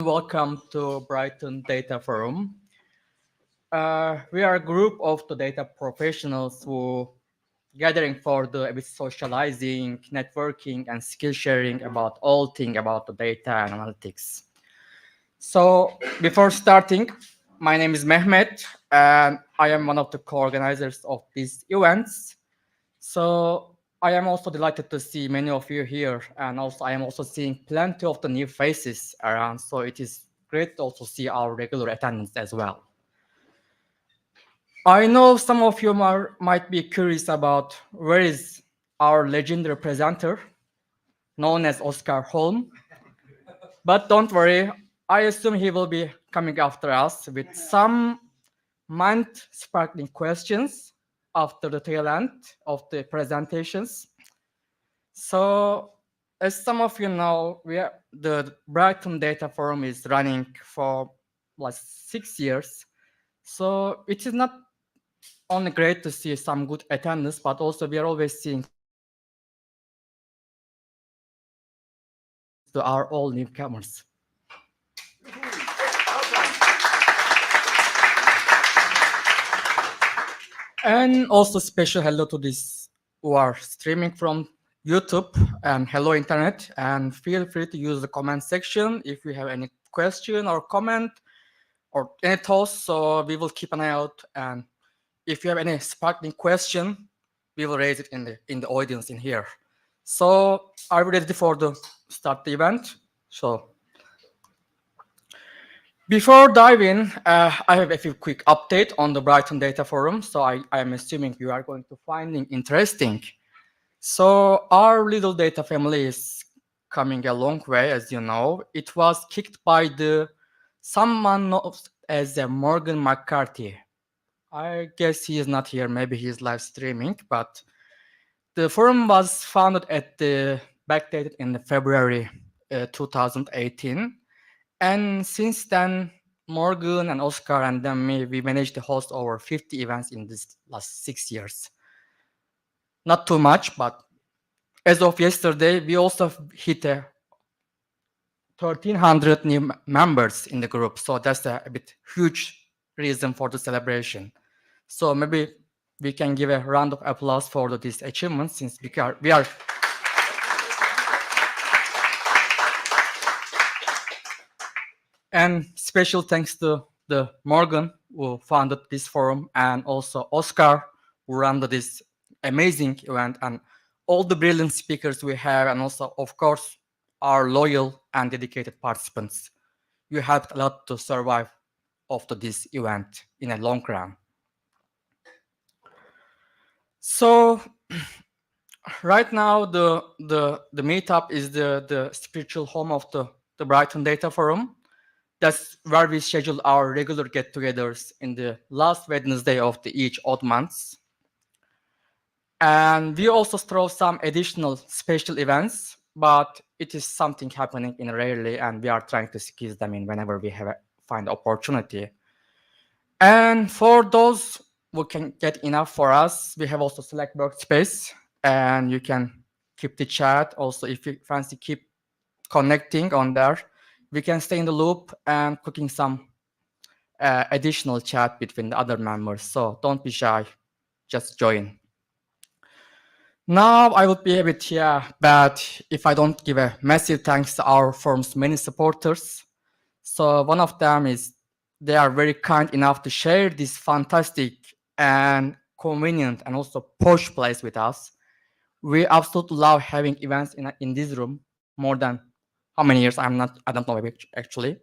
Welcome to Brighton Data Forum. We are a group of the data professionals who gathering for the a bit socializing, networking, and skill sharing about all things about the data and analytics. So before starting, my name is Mehmet, and I am one of the co-organizers of these events. So I am also delighted to see many of you here, and also I am also seeing plenty of the new faces around. So it is great to also see our regular attendance as well. I know some of you might be curious about where is our legendary presenter, known as Oscar Holm. But don't worry, I assume he will be coming after us with some mind-sparkling questions after the tail end of the presentations. So, as some of you know, the Brighton Data Forum is running for like 6 years. So it is not only great to see some good attendance, but also we are always seeing some new faces thanks to our all newcomers. And also special hello to this who are streaming from YouTube, and hello internet, and feel free to use the comment section if you have any question or comment or any thoughts. So we will keep an eye out, and if you have any sparkling question, we will raise it in the audience in here. So are we ready for the start the event? So before diving, I have a few quick update on the Brighton Data Forum. So I am assuming you are going to find it interesting. So our little data family is coming a long way, as you know. It was kicked by someone known as Morgan McCarthy. I guess he is not here. Maybe he is live streaming. But the forum was founded backdated in February 2018. And since then, Morgan and Oscar and then me, we managed to host over 50 events in this last 6 years. Not too much, but as of yesterday, we also hit 1,300 new members in the group. So that's a bit huge reason for the celebration. So maybe we can give a round of applause for this achievement, since we are And special thanks to the Morgan who founded this forum, and also Oscar who ran this amazing event, and all the brilliant speakers we have, and also of course our loyal and dedicated participants. You helped a lot to survive after this event in a long run. So right now the meetup is the spiritual home of the Brighton Data Forum. That's where we schedule our regular get-togethers in the last Wednesday of each odd months. And we also throw some additional special events, but it is something happening in rarely, and we are trying to squeeze them in whenever we find opportunity. And for those who can get enough for us, we have also Slack workspace, and you can keep the chat. Also, if you fancy keep connecting on there, we can stay in the loop and cooking some additional chat between the other members. So don't be shy, just join. Now I would be a bit bad if I don't give a massive thanks to our forum's many supporters. So one of them is they are very kind enough to share this fantastic and convenient and also posh place with us. We absolutely love having events in this room more than how many years? I don't know actually.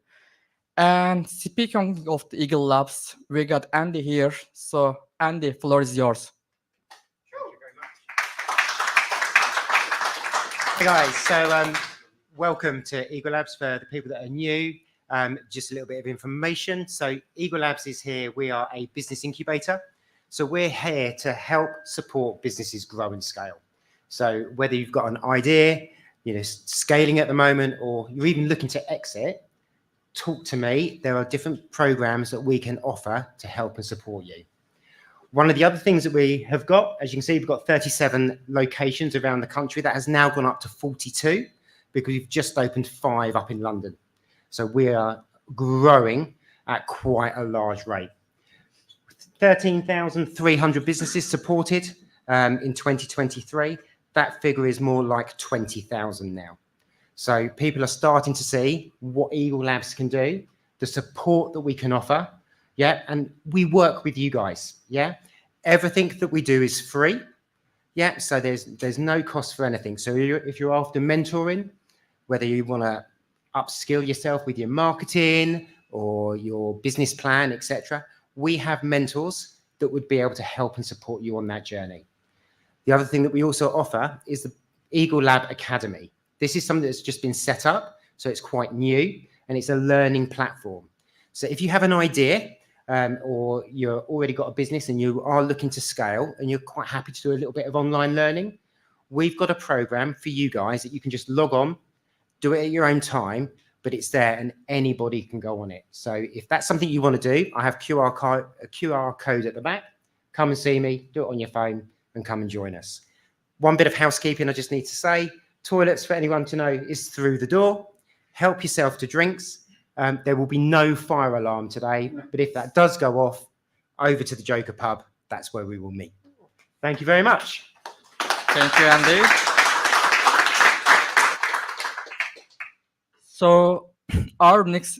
And speaking of the Eagle Labs, we got Andy here. So Andy, floor is yours. Hey guys, so welcome to Eagle Labs. For the people that are new, just a little bit of information. So Eagle Labs is here. We are a business incubator. So we're here to help support businesses grow and scale. So whether you've got an idea, scaling at the moment, or you're even looking to exit, talk to me. There are different programs that we can offer to help and support you. One of the other things that we have got, as you can see, we've got 37 locations around the country. That has now gone up to 42 because we've just opened 5 up in London. So we are growing at quite a large rate. 13,300 businesses supported in 2023. That figure is more like 20,000 now. So people are starting to see what Eagle Labs can do, the support that we can offer, yeah, and we work with you guys, yeah. Everything that we do is free, yeah, so there's no cost for anything. So if you're after mentoring, whether you want to upskill yourself with your marketing or your business plan, etc., we have mentors that would be able to help and support you on that journey. The other thing that we also offer is the Eagle Lab Academy. This is something that's just been set up, so it's quite new, and it's a learning platform. So if you have an idea or you've already got a business and you are looking to scale and you're quite happy to do a little bit of online learning, we've got a program for you guys that you can just log on, do it at your own time, but it's there and anybody can go on it. So if that's something you want to do, I have a QR code at the back. Come and see me, do it on your phone and come and join us. One bit of housekeeping I just need to say, toilets for anyone to know is through the door. Help yourself to drinks. There will be no fire alarm today, but if that does go off, over to the Joker pub, that's where we will meet. Thank you very much. Thank you, Andy. So our next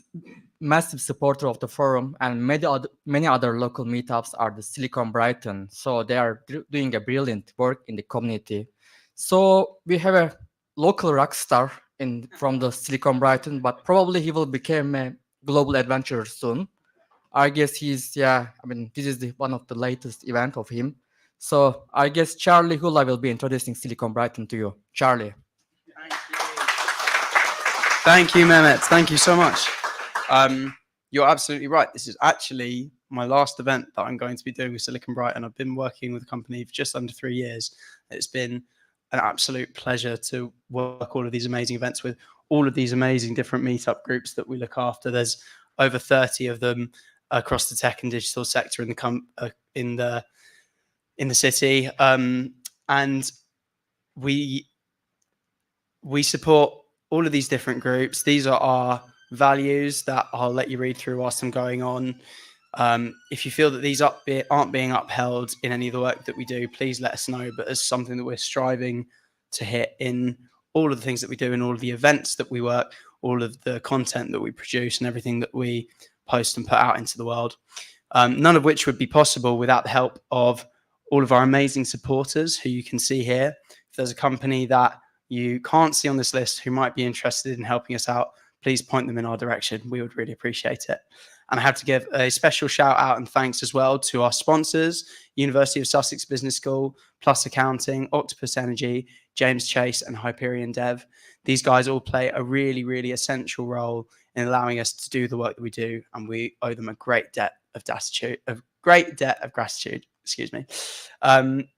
massive supporter of the forum and many other local meetups are the Silicon Brighton. So they are doing a brilliant work in the community. So we have a local rock star from the Silicon Brighton, but probably he will become a global adventurer soon. I guess this is one of the latest event of him. So I guess Charlie Hula will be introducing Silicon Brighton to you. Charlie. Thank you, Mehmet. Thank you so much. You're absolutely right. This is actually my last event that I'm going to be doing with Silicon Brighton. I've been working with the company for just under 3 years. It's been an absolute pleasure to work all of these amazing events with all of these amazing different meetup groups that we look after. There's over 30 of them across the tech and digital sector in the city, and we support all of these different groups. These are our values that I'll let you read through whilst I'm going on. If you feel that these aren't being upheld in any of the work that we do, please let us know. But as something that we're striving to hit in all of the things that we do, in all of the events that we work, all of the content that we produce and everything that we post and put out into the world, none of which would be possible without the help of all of our amazing supporters who you can see here. If there's a company that you can't see on this list who might be interested in helping us out, please point them in our direction. We would really appreciate it. And I have to give a special shout out and thanks as well to our sponsors, University of Sussex Business School, Plus Accounting, Octopus Energy, James Chase and Hyperion Dev. These guys all play a really, really essential role in allowing us to do the work that we do, and we owe them a great debt of gratitude. Excuse me.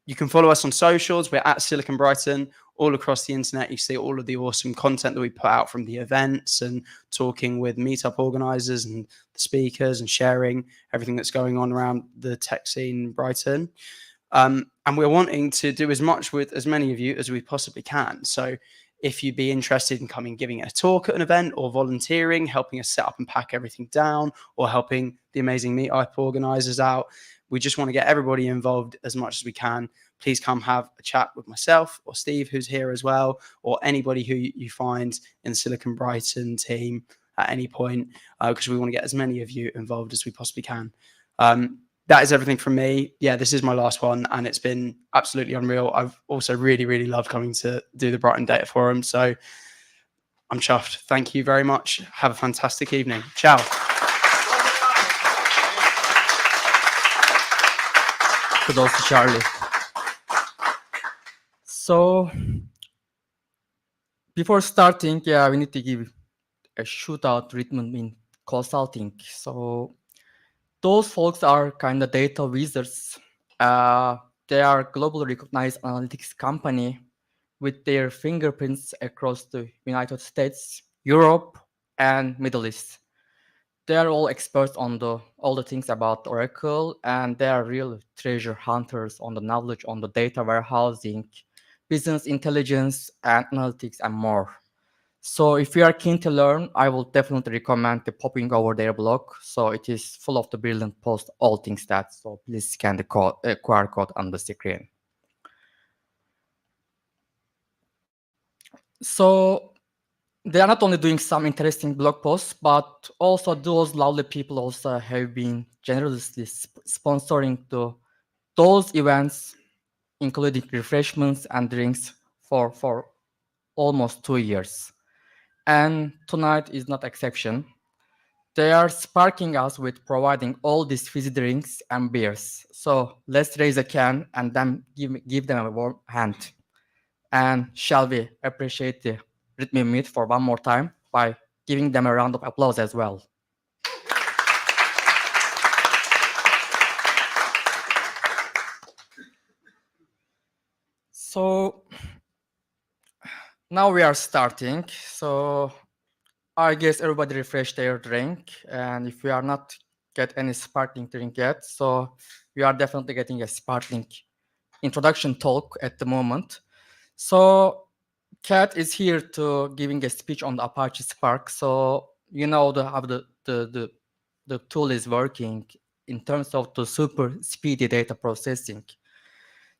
You can follow us on socials. We're at Silicon Brighton all across the internet. You see all of the awesome content that we put out from the events and talking with meetup organizers and the speakers and sharing everything that's going on around the tech scene in Brighton. And we're wanting to do as much with as many of you as we possibly can. So if you'd be interested in coming, giving a talk at an event or volunteering, helping us set up and pack everything down, or helping the amazing meetup organizers out, we just want to get everybody involved as much as we can. Please come have a chat with myself or Steve, who's here as well, or anybody who you find in the Silicon Brighton team at any point, because we want to get as many of you involved as we possibly can. That is everything from me. Yeah, this is my last one, and it's been absolutely unreal. I've also really, really loved coming to do the Brighton Data Forum, so I'm chuffed. Thank you very much. Have a fantastic evening. Ciao. Kudos to Charlie. So before starting, we need to give a shout out treatment in consulting. So those folks are kind of data wizards. They are globally recognized analytics company with their fingerprints across the United States, Europe, and Middle East. They are all experts on all the things about Oracle, and they are real treasure hunters on the knowledge on the data warehousing, business intelligence, and analytics, and more. So if you are keen to learn, I will definitely recommend the popping over their blog. So it is full of the brilliant posts, all things that. So please scan the QR code on the screen. So they are not only doing some interesting blog posts, but also those lovely people also have been generously sponsoring those events, including refreshments and drinks for almost 2 years. And tonight is not exception. They are sparking us with providing all these fizzy drinks and beers. So let's raise a can and then give them a warm hand. And shall we appreciate the Rhythm Meet for one more time by giving them a round of applause as well. So now we are starting. So I guess everybody refresh their drink. And if you are not get any sparkling drink yet, so you are definitely getting a sparkling introduction talk at the moment. So Kat is here to giving a speech on the Apache Spark. So you know how the tool is working in terms of the super speedy data processing.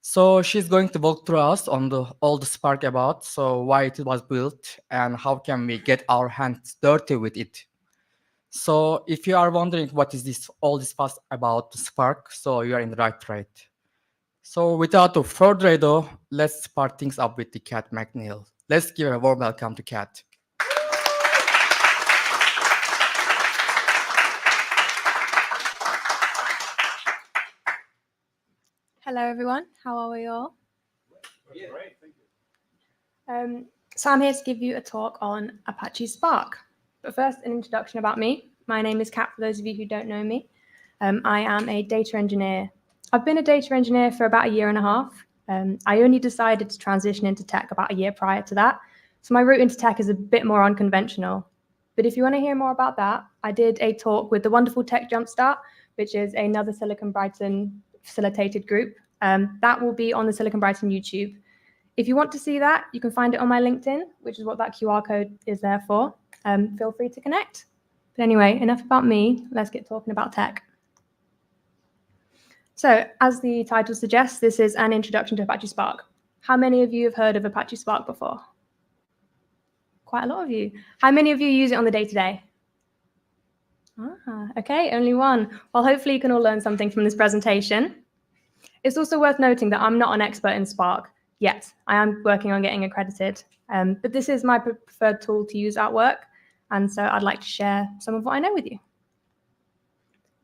So she's going to walk through us on all the Spark about, so why it was built and how can we get our hands dirty with it. So if you are wondering what is this all this fuss about the Spark, so you are in the right track. So without further ado, let's start things up with the Kat McNeill. Let's give a warm welcome to Kat. Hello, everyone. How are we all? Yeah, great. Thank you. So I'm here to give you a talk on Apache Spark. But first, an introduction about me. My name is Kat, for those of you who don't know me. I am a data engineer. I've been a data engineer for about 1.5 years. I only decided to transition into tech about a year prior to that. So my route into tech is a bit more unconventional. But if you want to hear more about that, I did a talk with the wonderful Tech Jumpstart, which is another Silicon Brighton facilitated group. That will be on the Silicon Brighton YouTube. If you want to see that, you can find it on my LinkedIn, which is what that QR code is there for. Feel free to connect. But anyway, enough about me. Let's get talking about tech. So as the title suggests, this is an introduction to Apache Spark. How many of you have heard of Apache Spark before? Quite a lot of you. How many of you use it on the day-to-day? Okay, only one. Well, hopefully you can all learn something from this presentation. It's also worth noting that I'm not an expert in Spark yet. I am working on getting accredited, but this is my preferred tool to use at work, and so I'd like to share some of what I know with you.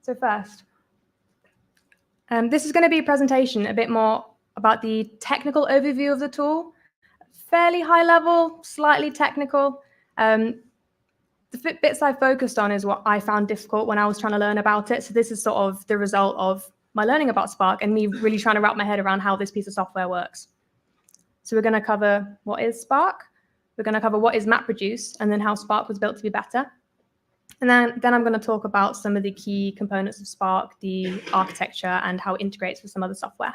So first, this is going to be a presentation a bit more about the technical overview of the tool, fairly high level, slightly technical. The bits I focused on is what I found difficult when I was trying to learn about it. So this is sort of the result of my learning about Spark and me really trying to wrap my head around how this piece of software works. So we're going to cover what is Spark, we're going to cover what is MapReduce, and then how Spark was built to be better. And then I'm going to talk about some of the key components of Spark, the architecture, and how it integrates with some other software.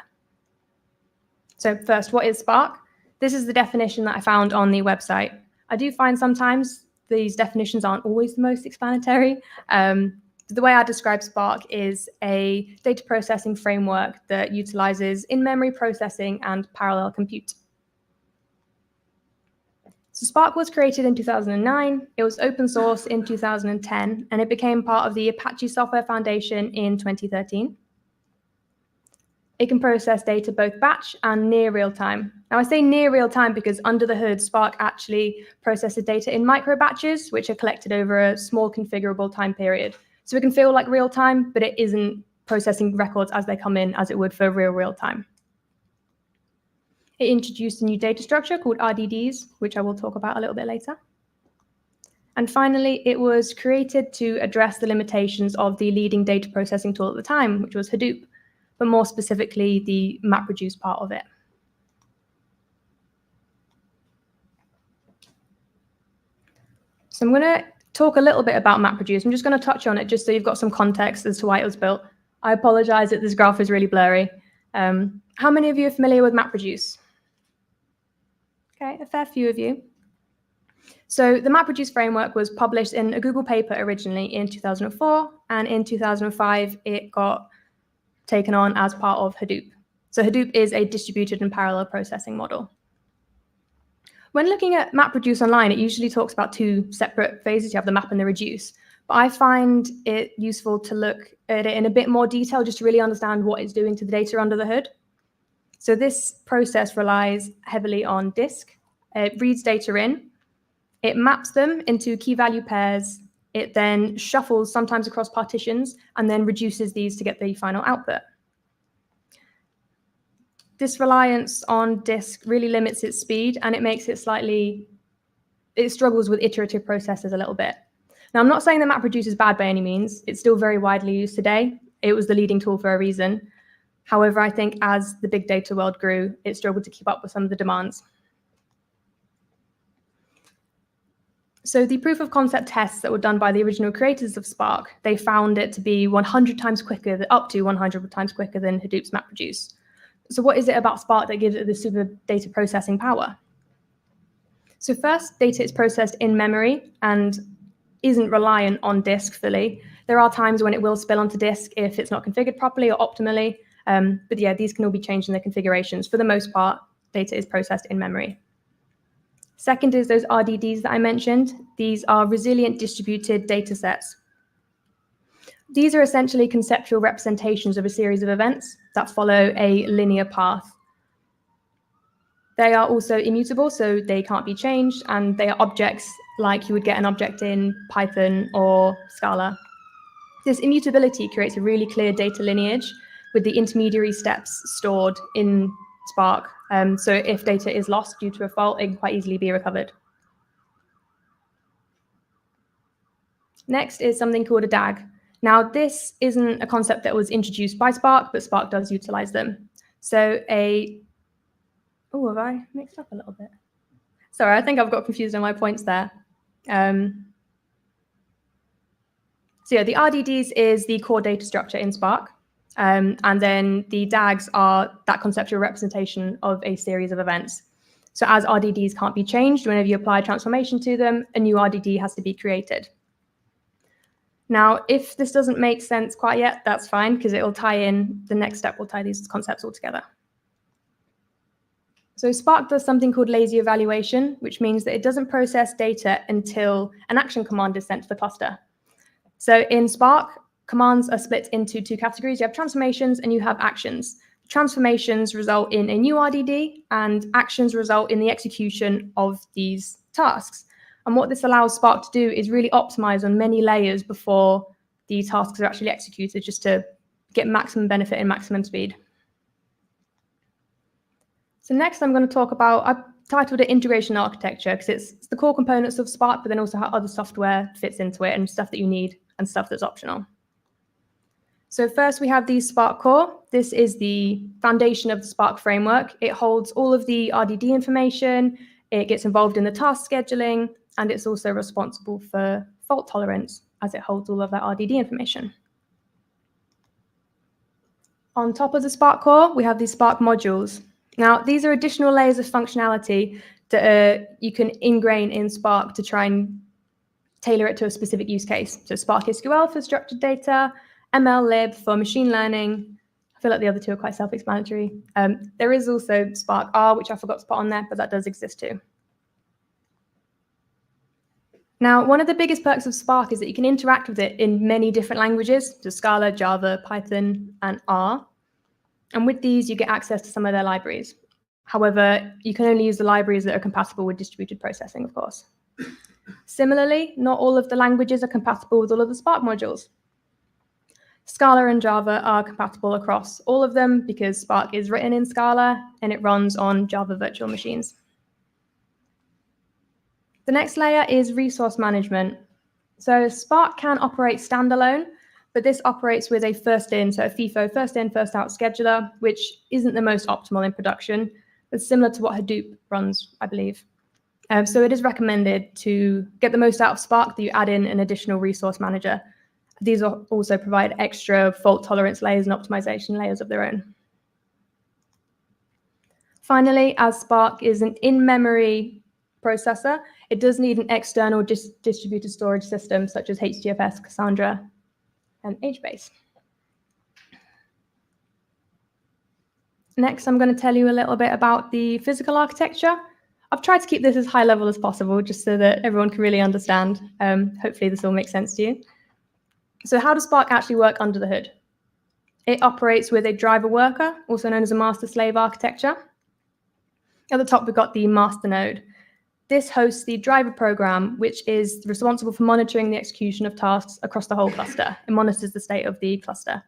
So first, what is Spark? This is the definition that I found on the website. I do find sometimes these definitions aren't always the most explanatory. The way I describe Spark is a data processing framework that utilizes in-memory processing and parallel compute. So Spark was created in 2009, it was open source in 2010, and it became part of the Apache Software Foundation in 2013. It can process data both batch and near real time. Now I say near real time because under the hood, Spark actually processes data in micro batches, which are collected over a small configurable time period. So it can feel like real time, but it isn't processing records as they come in as it would for real time. It introduced a new data structure called RDDs, which I will talk about a little bit later. And finally, it was created to address the limitations of the leading data processing tool at the time, which was Hadoop, but more specifically, the MapReduce part of it. So I'm going to talk a little bit about MapReduce. I'm just going to touch on it just so you've got some context as to why it was built. I apologize that this graph is really blurry. How many of you are familiar with MapReduce? Okay, a fair few of you. So the MapReduce framework was published in a Google paper originally in 2004, and in 2005, it got taken on as part of Hadoop. So Hadoop is a distributed and parallel processing model. When looking at MapReduce online, it usually talks about two separate phases. You have the map and the reduce. But I find it useful to look at it in a bit more detail just to really understand what it's doing to the data under the hood. So this process relies heavily on disk. It reads data in, it maps them into key value pairs, it then shuffles sometimes across partitions, and then reduces these to get the final output. This reliance on disk really limits its speed, and it makes it it struggles with iterative processes a little bit. Now, I'm not saying that MapReduce is bad by any means. It's still very widely used today. It was the leading tool for a reason. However, I think as the big data world grew, it struggled to keep up with some of the demands. So the proof of concept tests that were done by the original creators of Spark, they found it to be 100 times quicker, up to 100 times quicker than Hadoop's MapReduce. So what is it about Spark that gives it the super data processing power? So first, data is processed in memory and isn't reliant on disk fully. There are times when it will spill onto disk if it's not configured properly or optimally. But yeah, these can all be changed in their configurations. For the most part, data is processed in memory. Second is those RDDs that I mentioned. These are resilient distributed data sets. These are essentially conceptual representations of a series of events that follow a linear path. They are also immutable, so they can't be changed, and they are objects like you would get an object in Python or Scala. This immutability creates a really clear data lineage with the intermediary steps stored in Spark. So if data is lost due to a fault, it can quite easily be recovered. Next is something called a DAG. Now, this isn't a concept that was introduced by Spark, but Spark does utilize them. So oh, have I mixed up a little bit? Sorry, I think I've got confused on my points there. So yeah, the RDDs is the core data structure in Spark. And then the DAGs are that conceptual representation of a series of events. So as RDDs can't be changed, whenever you apply a transformation to them, a new RDD has to be created. Now, if this doesn't make sense quite yet, that's fine, because it'll tie in, the next step will tie these concepts all together. So Spark does something called lazy evaluation, which means that it doesn't process data until an action command is sent to the cluster. So in Spark, commands are split into two categories. You have transformations and you have actions. Transformations result in a new RDD, and actions result in the execution of these tasks. And what this allows Spark to do is really optimize on many layers before the tasks are actually executed, just to get maximum benefit and maximum speed. So next I'm going to talk about, I've titled it integration architecture, because it's the core components of Spark, but then also how other software fits into it and stuff that you need and stuff that's optional. So first we have the Spark core. This is the foundation of the Spark framework. It holds all of the RDD information, it gets involved in the task scheduling, and it's also responsible for fault tolerance, as it holds all of that RDD information. On top of the Spark core, we have these Spark modules. Now, these are additional layers of functionality that you can ingrain in Spark to try and tailor it to a specific use case. So Spark SQL for structured data, MLlib for machine learning. I feel like the other two are quite self-explanatory. There is also Spark R, which I forgot to put on there, but that does exist too. Now, one of the biggest perks of Spark is that you can interact with it in many different languages, so Scala, Java, Python, and R. And with these, you get access to some of their libraries. However, you can only use the libraries that are compatible with distributed processing, of course. Similarly, not all of the languages are compatible with all of the Spark modules. Scala and Java are compatible across all of them because Spark is written in Scala and it runs on Java virtual machines. The next layer is resource management. So Spark can operate standalone, but this operates with a first-in, so a FIFO, first-in, first-out scheduler, which isn't the most optimal in production. It's similar to what Hadoop runs, I believe. So it is recommended to get the most out of Spark that you add in an additional resource manager. These also provide extra fault tolerance layers and optimization layers of their own. Finally, as Spark is an in-memory processor, it does need an external distributed storage system such as HDFS, Cassandra, and HBase. Next, I'm going to tell you a little bit about the physical architecture. I've tried to keep this as high level as possible just so that everyone can really understand. Hopefully this all makes sense to you. So how does Spark actually work under the hood? It operates with a driver worker, also known as a master-slave architecture. At the top, we've got the master node. This hosts the driver program, which is responsible for monitoring the execution of tasks across the whole cluster. It monitors the state of the cluster.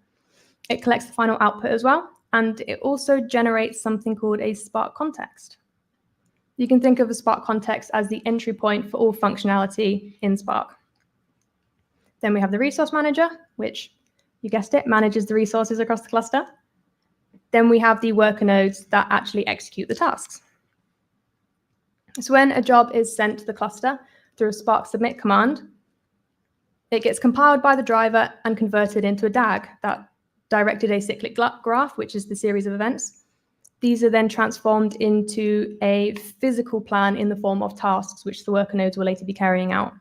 It collects the final output as well, and it also generates something called a Spark context. You can think of a Spark context as the entry point for all functionality in Spark. Then we have the resource manager, which, you guessed it, manages the resources across the cluster. Then we have the worker nodes that actually execute the tasks. So when a job is sent to the cluster through a Spark submit command, it gets compiled by the driver and converted into a DAG, that directed acyclic graph, which is the series of events. These are then transformed into a physical plan in the form of tasks, which the worker nodes will later be carrying out.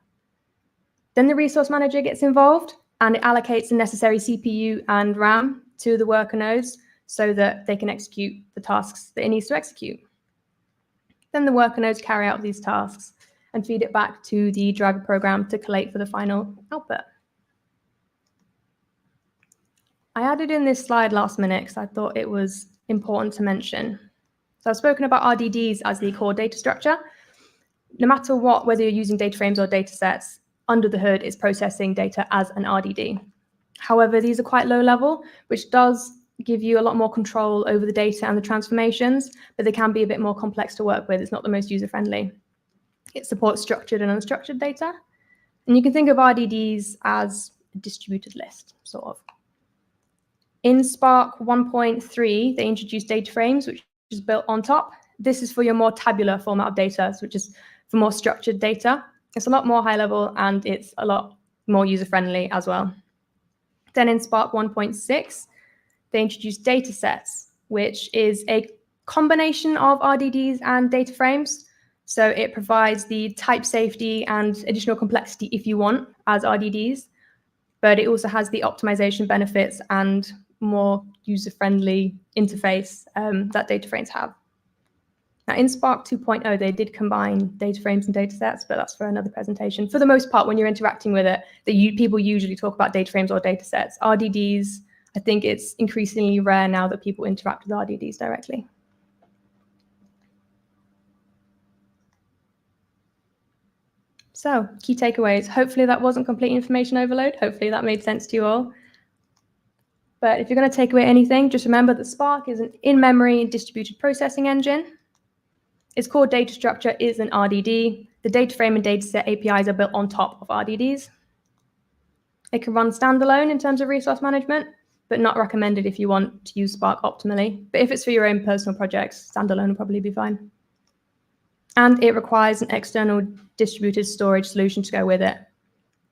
Then the resource manager gets involved and it allocates the necessary CPU and RAM to the worker nodes so that they can execute the tasks that it needs to execute. Then the worker nodes carry out these tasks and feed it back to the driver program to collate for the final output. I added in this slide last minute because I thought it was important to mention. So I've spoken about RDDs as the core data structure. No matter what, whether you're using data frames or data sets, under the hood is processing data as an RDD. However, these are quite low level, which does give you a lot more control over the data and the transformations, but they can be a bit more complex to work with. It's not the most user-friendly. It supports structured and unstructured data. And you can think of RDDs as a distributed list, sort of. In Spark 1.3, they introduced data frames, which is built on top. This is for your more tabular format of data, which is for more structured data. It's a lot more high level and it's a lot more user-friendly as well. Then in Spark 1.6, they introduced data sets, which is a combination of RDDs and data frames. So it provides the type safety and additional complexity if you want as RDDs, but it also has the optimization benefits and more user-friendly interface that data frames have. Now in Spark 2.0, they did combine data frames and data sets, but that's for another presentation. For the most part, when you're interacting with it, people usually talk about data frames or data sets. RDDs, I think it's increasingly rare now that people interact with RDDs directly. So, key takeaways. Hopefully that wasn't complete information overload. Hopefully that made sense to you all. But if you're going to take away anything, just remember that Spark is an in-memory distributed processing engine. Its core data structure is an RDD. The data frame and dataset APIs are built on top of RDDs. It can run standalone in terms of resource management, but not recommended if you want to use Spark optimally. But if it's for your own personal projects, standalone will probably be fine. And it requires an external distributed storage solution to go with it.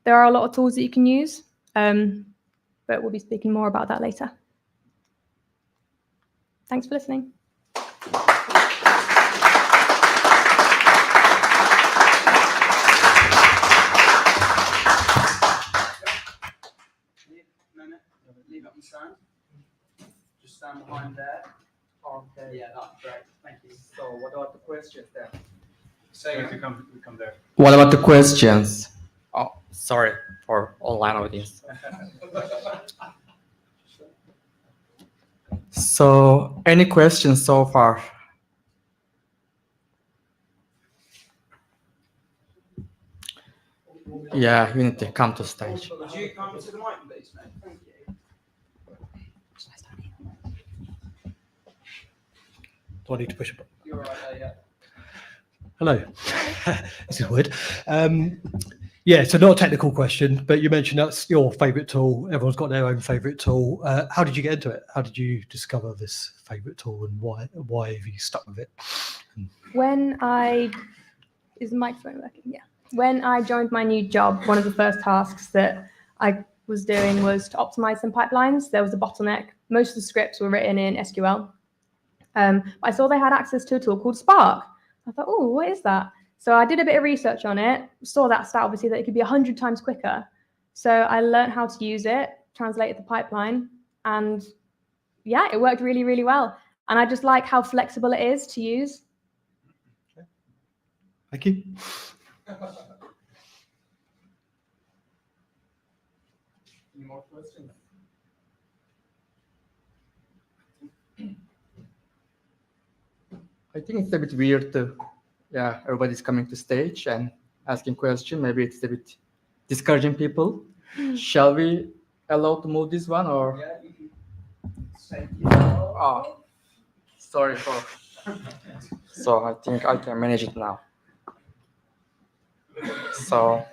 There are a lot of tools that you can use, but we'll be speaking more about that later. Thanks for listening. Leave it on stand. Just stand behind there. Okay. Yeah, that's great. Thank you. So what about the questions then? So We come there. What about the questions? Oh, sorry for online audience. So any questions so far? Yeah, you need to come to stage. Would you come to the mic, please, mate? Thank you. Do I need to push a button? You're right there, yeah. Hello. This is weird. Yeah, so not a technical question, but you mentioned that's your favourite tool. Everyone's got their own favourite tool. How did you get into it? How did you discover this favourite tool, and why have you stuck with it? Is the microphone working? Yeah. When I joined my new job, one of the first tasks that I was doing was to optimize some pipelines. There was a bottleneck. Most of the scripts were written in SQL. I saw they had access to a tool called Spark. I thought, oh, what is that? So I did a bit of research on it, saw that stat obviously that it could be 100 times quicker. So I learned how to use it, translated the pipeline, and yeah, it worked really, really well. And I just like how flexible it is to use. Thank you. Any more questions? I think it's a bit weird to, yeah, everybody's coming to stage and asking questions. Maybe it's a bit discouraging people. Shall we allow to move this one or? Oh, sorry for. So I think I can manage it now. So,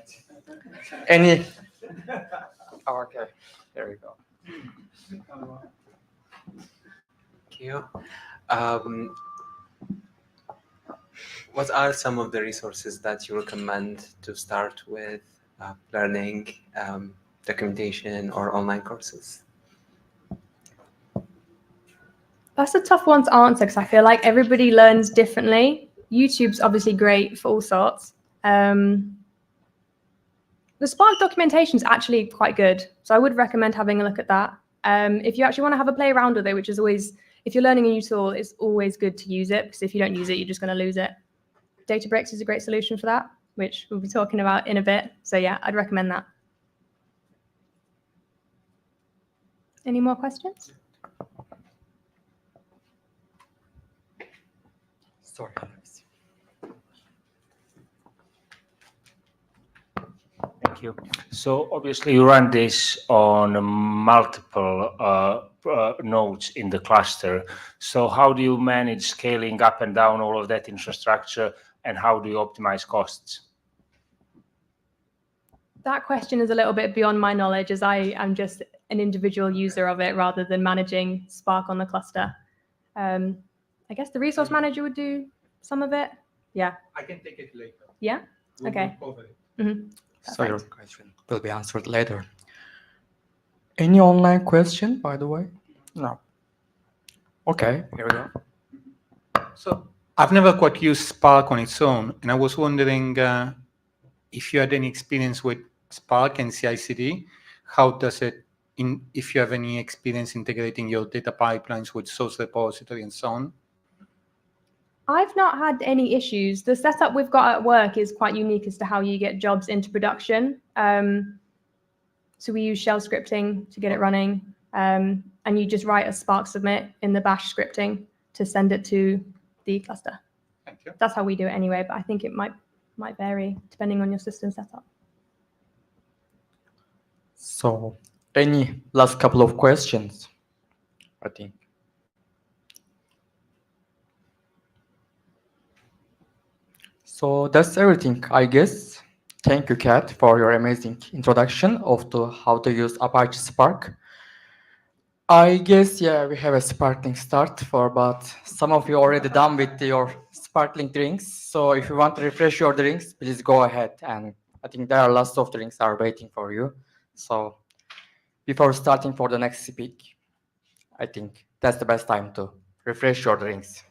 any? Oh, okay, there we go. Thank you. Um, what are some of the resources that you recommend to start with learning, documentation, or online courses? That's a tough one to answer because I feel like everybody learns differently. YouTube's obviously great for all sorts. The Spark documentation is actually quite good, so I would recommend having a look at that. If you actually want to have a play around with it, which is always, if you're learning a new tool, it's always good to use it, because if you don't use it, you're just going to lose it. Databricks is a great solution for that, which we'll be talking about in a bit. So yeah, I'd recommend that. Any more questions? Sorry. Thank you. So obviously you run this on multiple nodes in the cluster. So how do you manage scaling up and down all of that infrastructure, and how do you optimize costs? That question is a little bit beyond my knowledge, as I am just an individual user of it rather than managing Spark on the cluster. I guess the resource manager would do some of it. Yeah. I can take it later. Yeah? Okay. So your question will be answered later. Any online question, by the way? No. Okay, here we go. So I've never quite used Spark on its own, and I was wondering if you had any experience with Spark and CI/CD. How does it, if you have any experience integrating your data pipelines with source repository and so on? I've not had any issues. The setup we've got at work is quite unique as to how you get jobs into production. So we use shell scripting to get it running, and you just write a Spark submit in the bash scripting to send it to the cluster. Thank you. That's how we do it anyway, but I think it might vary depending on your system setup. So, any last couple of questions, I think. So that's everything, I guess. Thank you, Kat, for your amazing introduction of how to use Apache Spark. I guess, yeah, we have a sparkling start but some of you already done with your sparkling drinks. So if you want to refresh your drinks, please go ahead. And I think there are lots of drinks are waiting for you. So before starting for the next speak, I think that's the best time to refresh your drinks.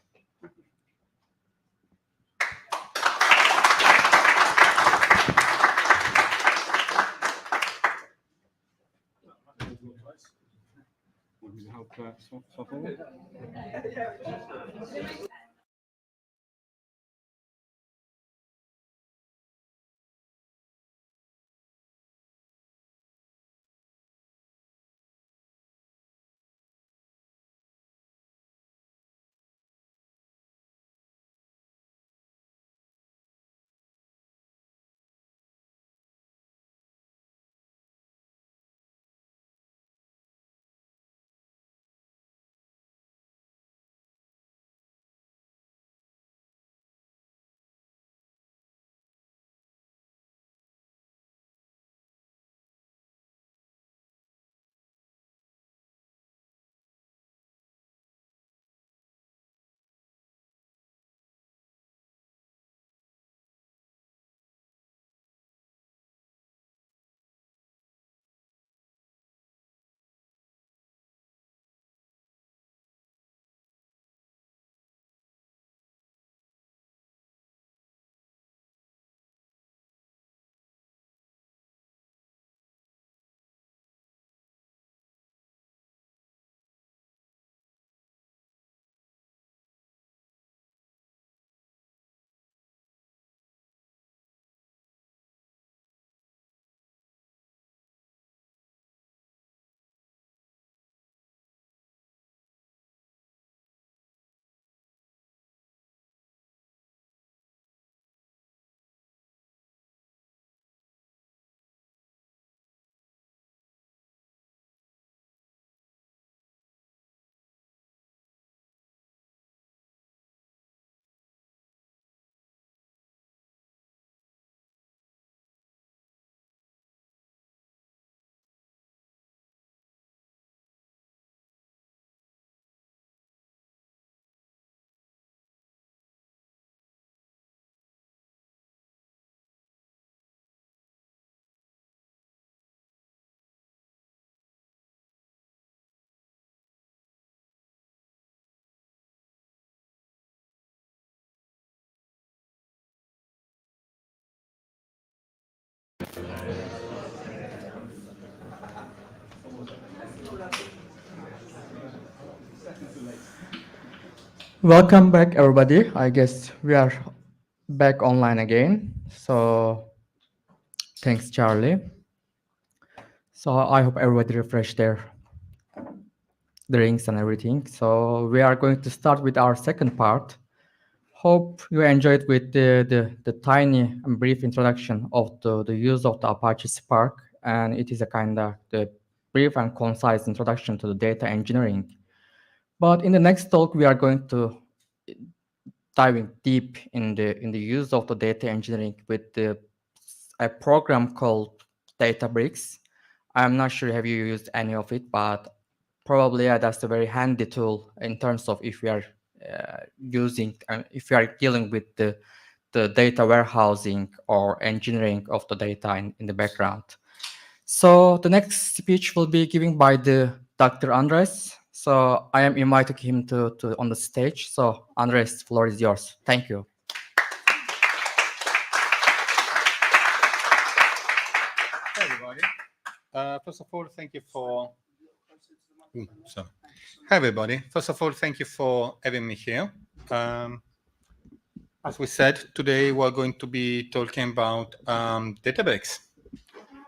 Welcome back, everybody. I guess we are back online again. So thanks, Charlie. So I hope everybody refreshed their drinks and everything. So we are going to start with our second part. Hope you enjoyed with the tiny and brief introduction of the use of the Apache Spark. And it is a kind of the brief and concise introduction to the data engineering. But in the next talk, we are going to diving deep in the use of the data engineering with a program called Databricks. I'm not sure have you used any of it, but probably that's a very handy tool in terms of if we are using if we are dealing with the data warehousing or engineering of the data in the background. So the next speech will be given by the Dr. Andres. So I am inviting him to on the stage. So Andres, floor is yours. Thank you. Hey, everybody. First of all, thank you for. Sorry. Hi, everybody. First of all, thank you for having me here. As we said, today we're going to be talking about Databricks.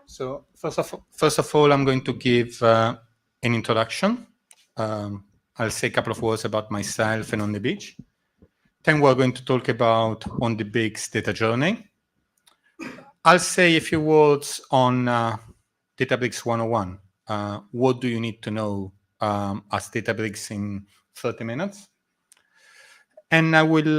So first of all, I'm going to give an introduction. I'll say a couple of words about myself and On the Beach. Then we're going to talk about On the Beach's data journey. I'll say a few words on Databricks 101. What do you need to know as Databricks in 30 minutes? And I will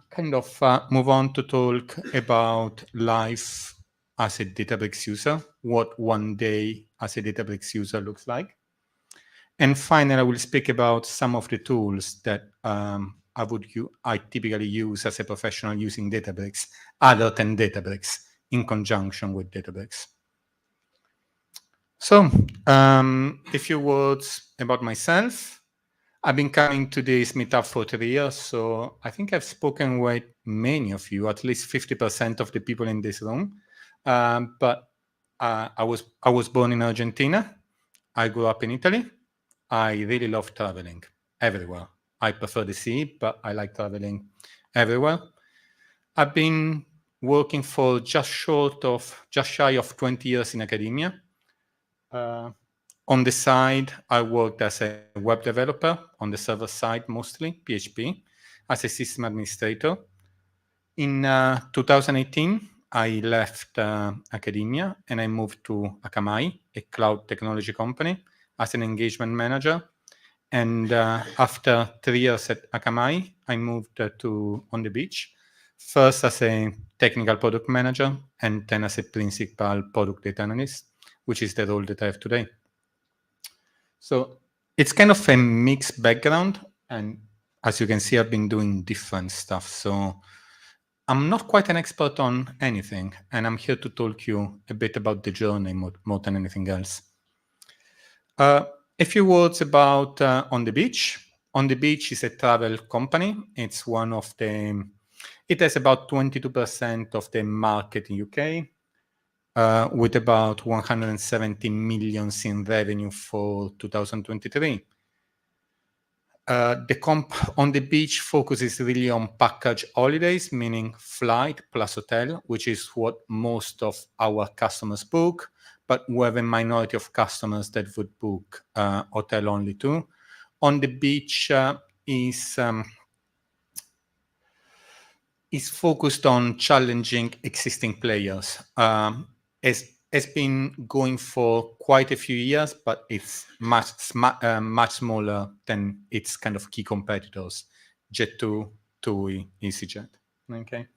kind of move on to talk about life as a Databricks user, what one day as a Databricks user looks like. And finally, I will speak about some of the tools that I typically use as a professional using Databricks, other than Databricks, in conjunction with Databricks. So a few words about myself. I've been coming to this meetup for 3 years, so I think I've spoken with many of you, at least 50% of the people in this room. But I was born in Argentina. I grew up in Italy. I really love traveling everywhere. I prefer the sea, but I like traveling everywhere. I've been working for just shy of 20 years in academia. On the side, I worked as a web developer, on the server side mostly, PHP, as a system administrator. In 2018, I left academia and I moved to Akamai, a cloud technology company, as an engagement manager. And after 3 years at Akamai, I moved to On the Beach, first as a technical product manager and then as a principal product data analyst, which is the role that I have today. So it's kind of a mixed background. And as you can see, I've been doing different stuff. So I'm not quite an expert on anything. And I'm here to talk you a bit about the journey more than anything else. A few words about On the Beach. On the Beach is a travel company. It's it has about 22% of the market in UK. With about 170 million in revenue for 2023. On the Beach focuses really on package holidays, meaning flight plus hotel, which is what most of our customers book, but we have a minority of customers that would book hotel only too. On the Beach is focused on challenging existing players. It's been going for quite a few years, but it's much smaller than its kind of key competitors, Jet2, TUI, EasyJet. Okay.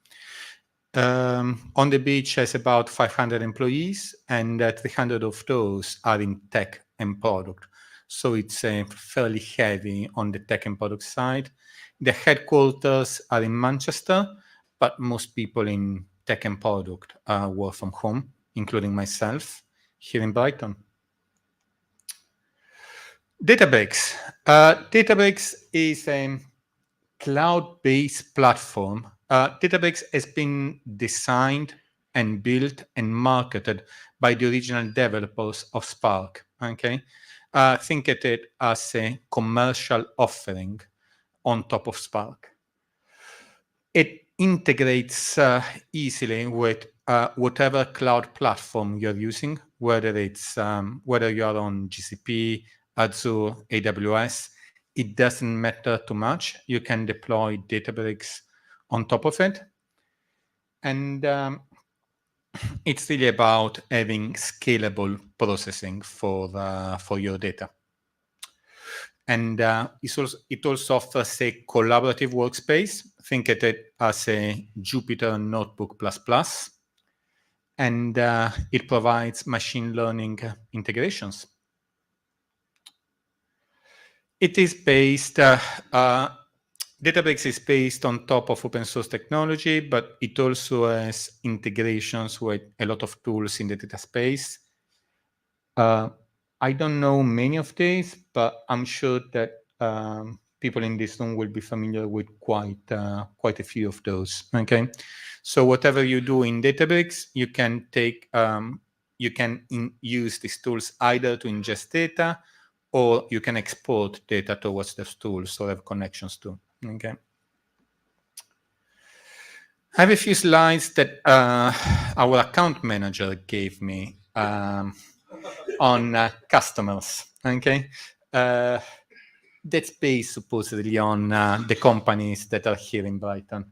On the Beach has about 500 employees, and 300 of those are in tech and product. So it's fairly heavy on the tech and product side. The headquarters are in Manchester, but most people in tech and product work from home, including myself here in Brighton. Databricks. Databricks is a cloud-based platform. Databricks has been designed and built and marketed by the original developers of Spark. Okay, think of it as a commercial offering on top of Spark. It integrates easily with whatever cloud platform you're using, whether it's whether you're on GCP, Azure, AWS. It doesn't matter too much. You can deploy Databricks on top of it, and it's really about having scalable processing for your data. And it also offers a collaborative workspace. Think of it as a Jupyter Notebook++. And it provides machine learning integrations. It is based, Databricks is based on top of open source technology, but it also has integrations with a lot of tools in the data space. I don't know many of these, but I'm sure that people in this room will be familiar with quite a few of those. Okay, so whatever you do in Databricks, you can take use these tools either to ingest data, or you can export data towards those tools or have connections to. Okay, I have a few slides that our account manager gave me on customers. Okay, that's based supposedly on the companies that are here in Brighton.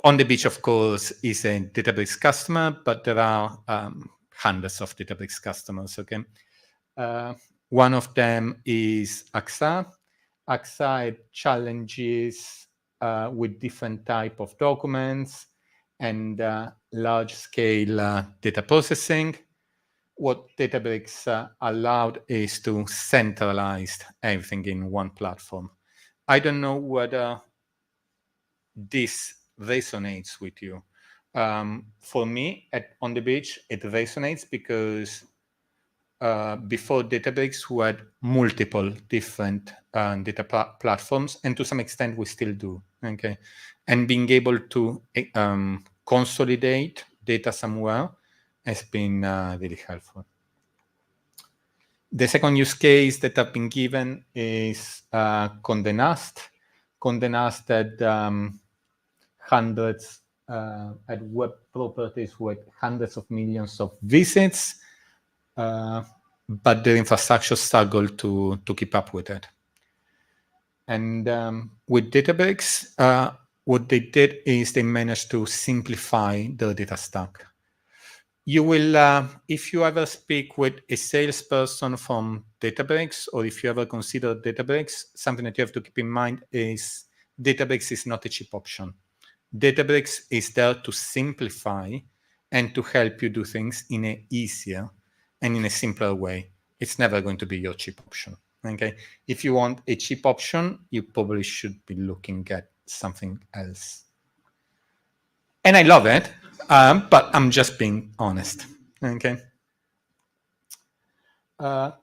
On the beach, of course, is a Databricks customer, but there are hundreds of Databricks customers. Okay, one of them is AXA. AXA had challenges with different type of documents and large-scale data processing. What Databricks allowed is to centralize everything in one platform. I don't know whether this resonates with you. For me, on the beach, it resonates because before Databricks, we had multiple different data platforms, and to some extent, we still do. Okay, and being able to consolidate data somewhere has been really helpful. The second use case that I've been given is Condé Nast. Condé Nast had hundreds, had web properties with hundreds of millions of visits, but their infrastructure struggled to keep up with it. And with Databricks, what they did is they managed to simplify the data stack. You will, if you ever speak with a salesperson from Databricks, or if you ever consider Databricks, something that you have to keep in mind is Databricks is not a cheap option. Databricks is there to simplify and to help you do things in an easier and in a simpler way. It's never going to be your cheap option. Okay, if you want a cheap option, you probably should be looking at something else. And I love it, but I'm just being honest. Okay.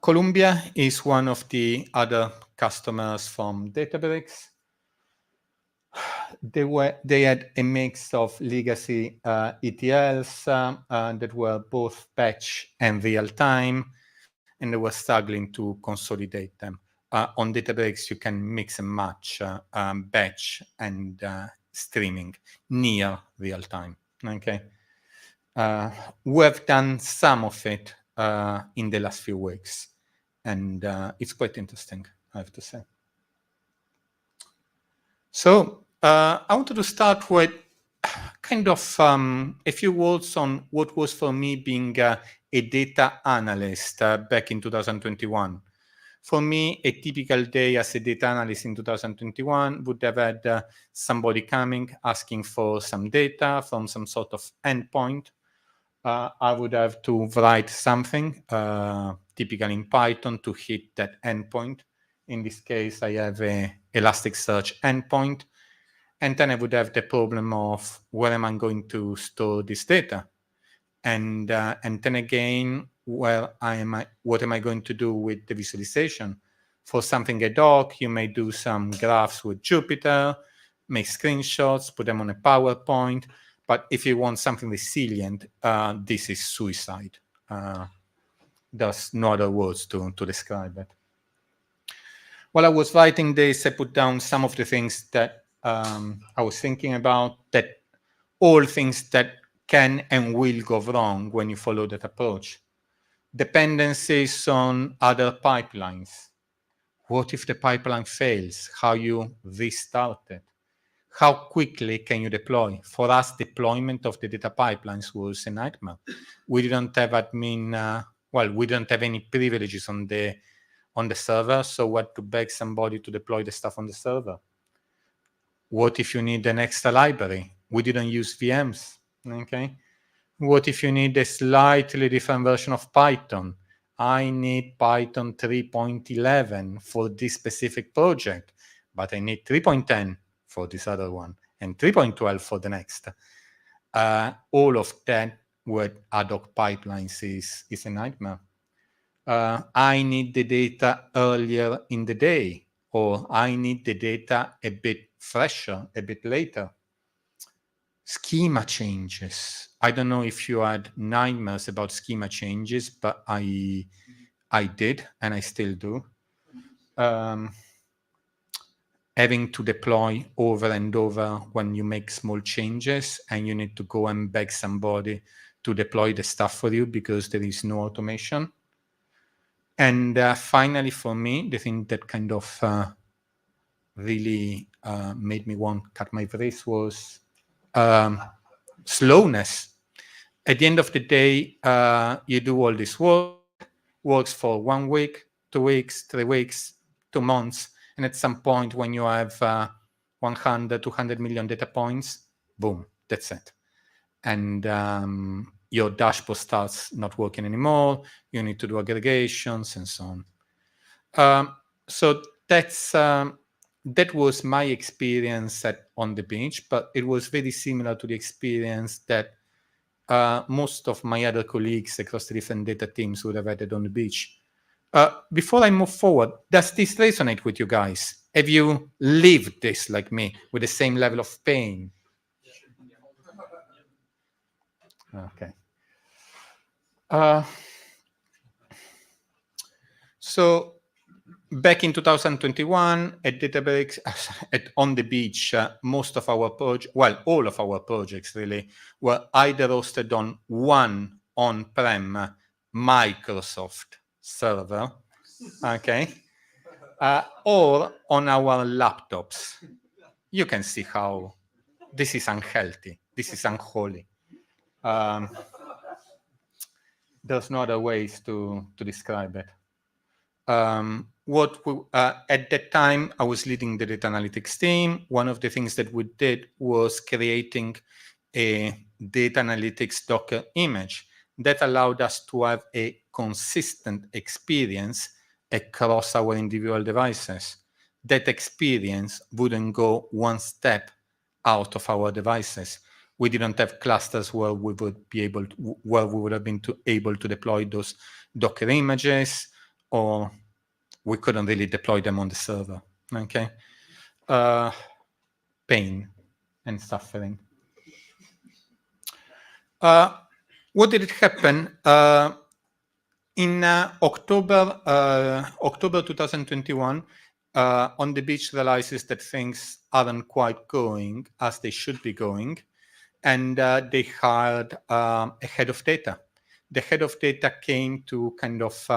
Columbia is one of the other customers from Databricks. They had a mix of legacy ETLs that were both batch and real time, and they were struggling to consolidate them. On Databricks, you can mix and match batch and streaming near real time. Okay, we have done some of it in the last few weeks, and it's quite interesting, I have to say. So I wanted to start with kind of a few words on what was for me being a data analyst back in 2021. For me, a typical day as a data analyst in 2021 would have had somebody coming asking for some data from some sort of endpoint. I would have to write something, typically in Python, to hit that endpoint. In this case, I have a Elasticsearch endpoint. And then I would have the problem of where am I going to store this data? And then again, what am I going to do with the visualization? For something ad hoc, you may do some graphs with Jupyter, make screenshots, put them on a PowerPoint. But if you want something resilient, this is suicide. There's no other words to describe it. While I was writing this, I put down some of the things that I was thinking about, that all things that can and will go wrong when you follow that approach. Dependencies on other pipelines. What if the pipeline fails? How you restart it? How quickly can you deploy? For us, deployment of the data pipelines was a nightmare. We didn't have admin, we didn't have any privileges on the server, so we had to beg somebody to deploy the stuff on the server. What if you need an extra library? We didn't use VMs, okay? What if you need a slightly different version of Python? I need Python 3.11 for this specific project, but I need 3.10 for this other one and 3.12 for the next. All of that with ad hoc pipelines is a nightmare. I need the data earlier in the day, or I need the data a bit fresher, a bit later. Schema changes. I don't know if you had nightmares about schema changes, but I did, and I still do. Having to deploy over and over when you make small changes, and you need to go and beg somebody to deploy the stuff for you because there is no automation. And finally, for me, the thing that kind of really made me want to cut my wrist was slowness. At the end of the day, you do all this work, works for 1 week, 2 weeks, 3 weeks, 2 months. And at some point when you have 100, 200 million data points, boom, that's it. And your dashboard starts not working anymore. You need to do aggregations and so on. So that was my experience on the beach, but it was very similar to the experience that most of my other colleagues across the different data teams would have had on the beach. Before I move forward, does this resonate with you guys? Have you lived this like me, with the same level of pain? Okay. So back in 2021 at Databricks, on the beach, most of our projects, well, all of our projects really, were either hosted on one on-prem Microsoft server, okay, or on our laptops. You can see how this is unhealthy, this is unholy. There's no other ways to describe it. At that time, I was leading the data analytics team. One of the things that we did was creating a data analytics Docker image that allowed us to have a consistent experience across our individual devices. That experience wouldn't go one step out of our devices. We didn't have clusters where we would be able to, where we would have been able to deploy those Docker images, or we couldn't really deploy them on the server. Okay, pain and suffering. What did it happen? In October 2021, On the Beach realizes that things aren't quite going as they should be going, and they hired a head of data. The head of data came to kind of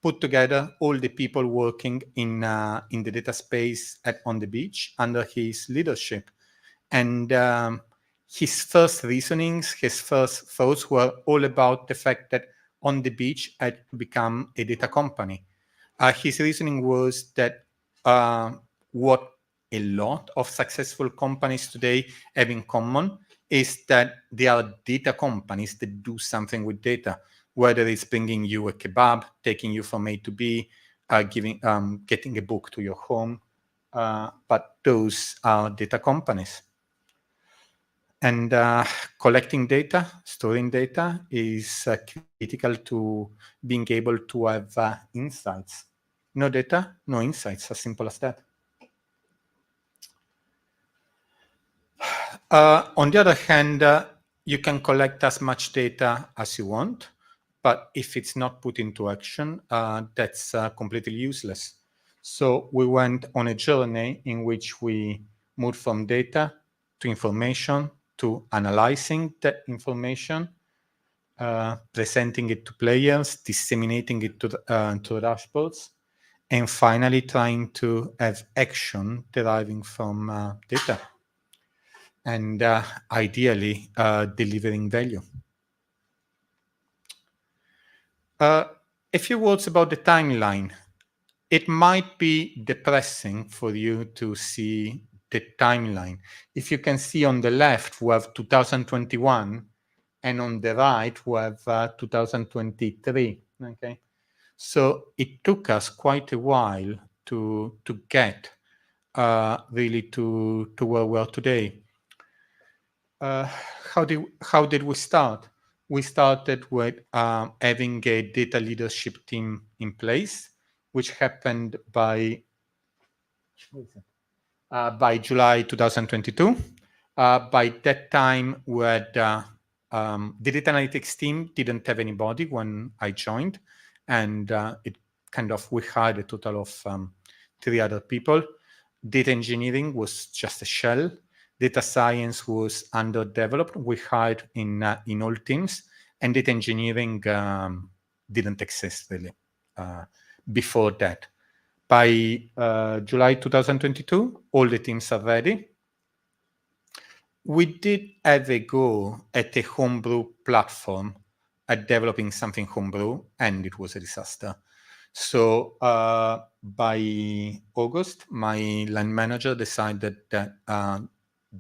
put together all the people working in the data space On the Beach under his leadership. And his first reasonings, his first thoughts were all about the fact that On the Beach had become a data company. His reasoning was that what a lot of successful companies today have in common is that they are data companies that do something with data, whether it's bringing you a kebab, taking you from A to B, getting a book to your home, but those are data companies. And collecting data, storing data is critical to being able to have insights. No data, no insights, as simple as that. On the other hand, you can collect as much data as you want, but if it's not put into action, that's completely useless. So we went on a journey in which we moved from data to information to analyzing that information, presenting it to players, disseminating it to the dashboards, and finally trying to have action deriving from data, and ideally delivering value. A few words about the timeline. It might be depressing for you to see the timeline. If you can see on the left, we have 2021, and on the right, we have 2023. Okay, so it took us quite a while to get really to where we are today. How did we start? We started with having a data leadership team in place, which happened by July 2022. By that time, we had the data analytics team didn't have anybody when I joined, and we hired a total of 3 other people. Data engineering was just a shell. Data science was underdeveloped. We hired in all teams, and data engineering didn't exist really before that. By July 2022, all the teams are ready. We did have a go at a homebrew platform, at developing something homebrew, and it was a disaster. So by August, my line manager decided that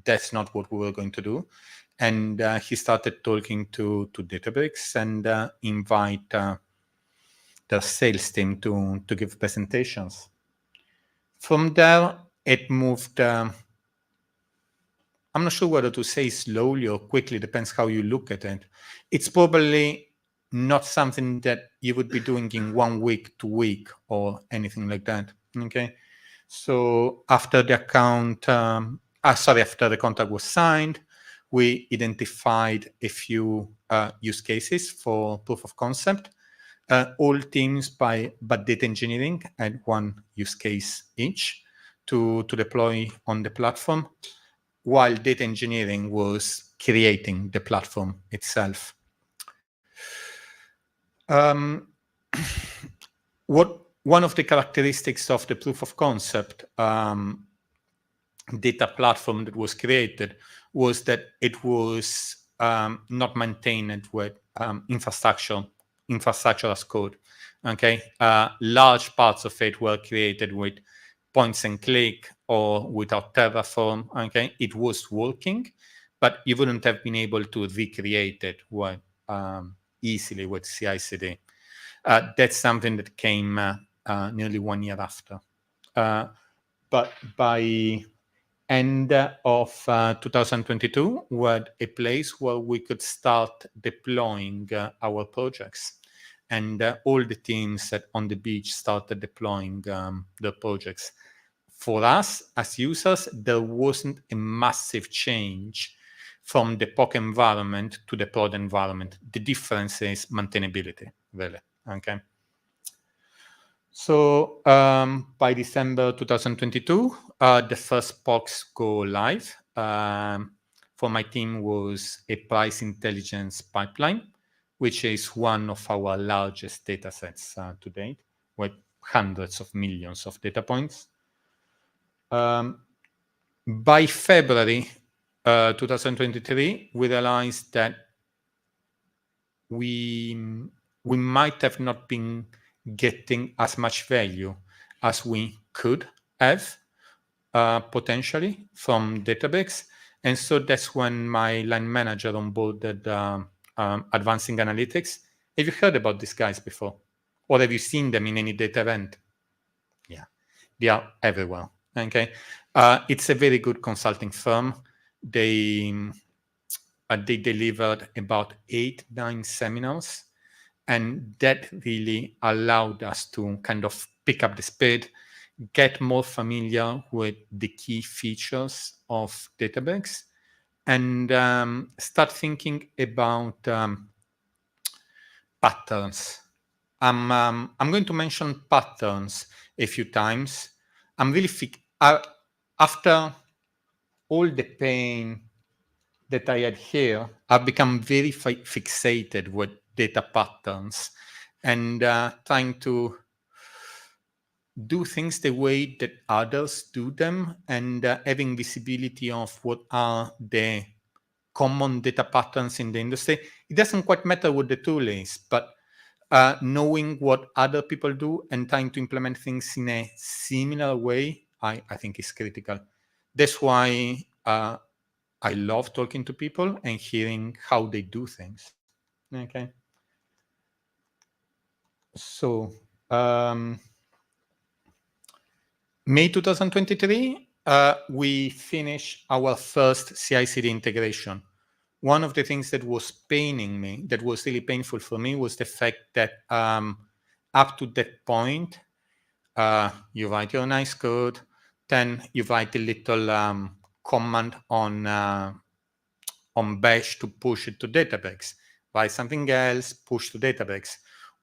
that's not what we were going to do. And he started talking to Databricks and invite the sales team to give presentations. From there, it moved, I'm not sure whether to say slowly or quickly, depends how you look at it. It's probably not something that you would be doing in 1 week, 2 week, or anything like that, okay? So after the after the contract was signed, we identified a few use cases for proof of concept. All teams but data engineering had 1 use case each to deploy on the platform, while data engineering was creating the platform itself. One of the characteristics of the proof of concept data platform that was created was that it was not maintained with infrastructure as code. Okay, large parts of it were created with points and click or without Terraform. Okay, it was working, but you wouldn't have been able to recreate it easily with CI/CD. That's something that came nearly 1 year after. But by end of 2022, we had a place where we could start deploying our projects. And all the teams on the beach started deploying their projects. For us, as users, there wasn't a massive change from the POC environment to the prod environment. The difference is maintainability, really, okay? So by December 2022, the first POCs go live. For my team was a price intelligence pipeline, which is one of our largest data sets to date, with hundreds of millions of data points. By February 2023, we realized that we might have not been getting as much value as we could have potentially from Databricks. And so that's when my line manager onboarded Advancing Analytics. Have you heard about these guys before? Or have you seen them in any data event? Yeah, they are everywhere, okay? It's a very good consulting firm. They delivered about 8-9 seminars, and that really allowed us to kind of pick up the speed, get more familiar with the key features of Databricks, and start thinking about patterns. I'm going to mention patterns a few times. I'm really after all the pain that I had here, I've become very fixated with data patterns and trying to do things the way that others do them, and having visibility of what are the common data patterns in the industry. It doesn't quite matter what the tool is, but knowing what other people do and trying to implement things in a similar way, I think is critical. That's why I love talking to people and hearing how they do things. Okay. So May 2023, we finished our first CI/CD integration. One of the things that was paining me, that was really painful for me, was the fact that up to that point, you write your nice code, then you write a little command on Bash to push it to Databricks, write something else, push to Databricks,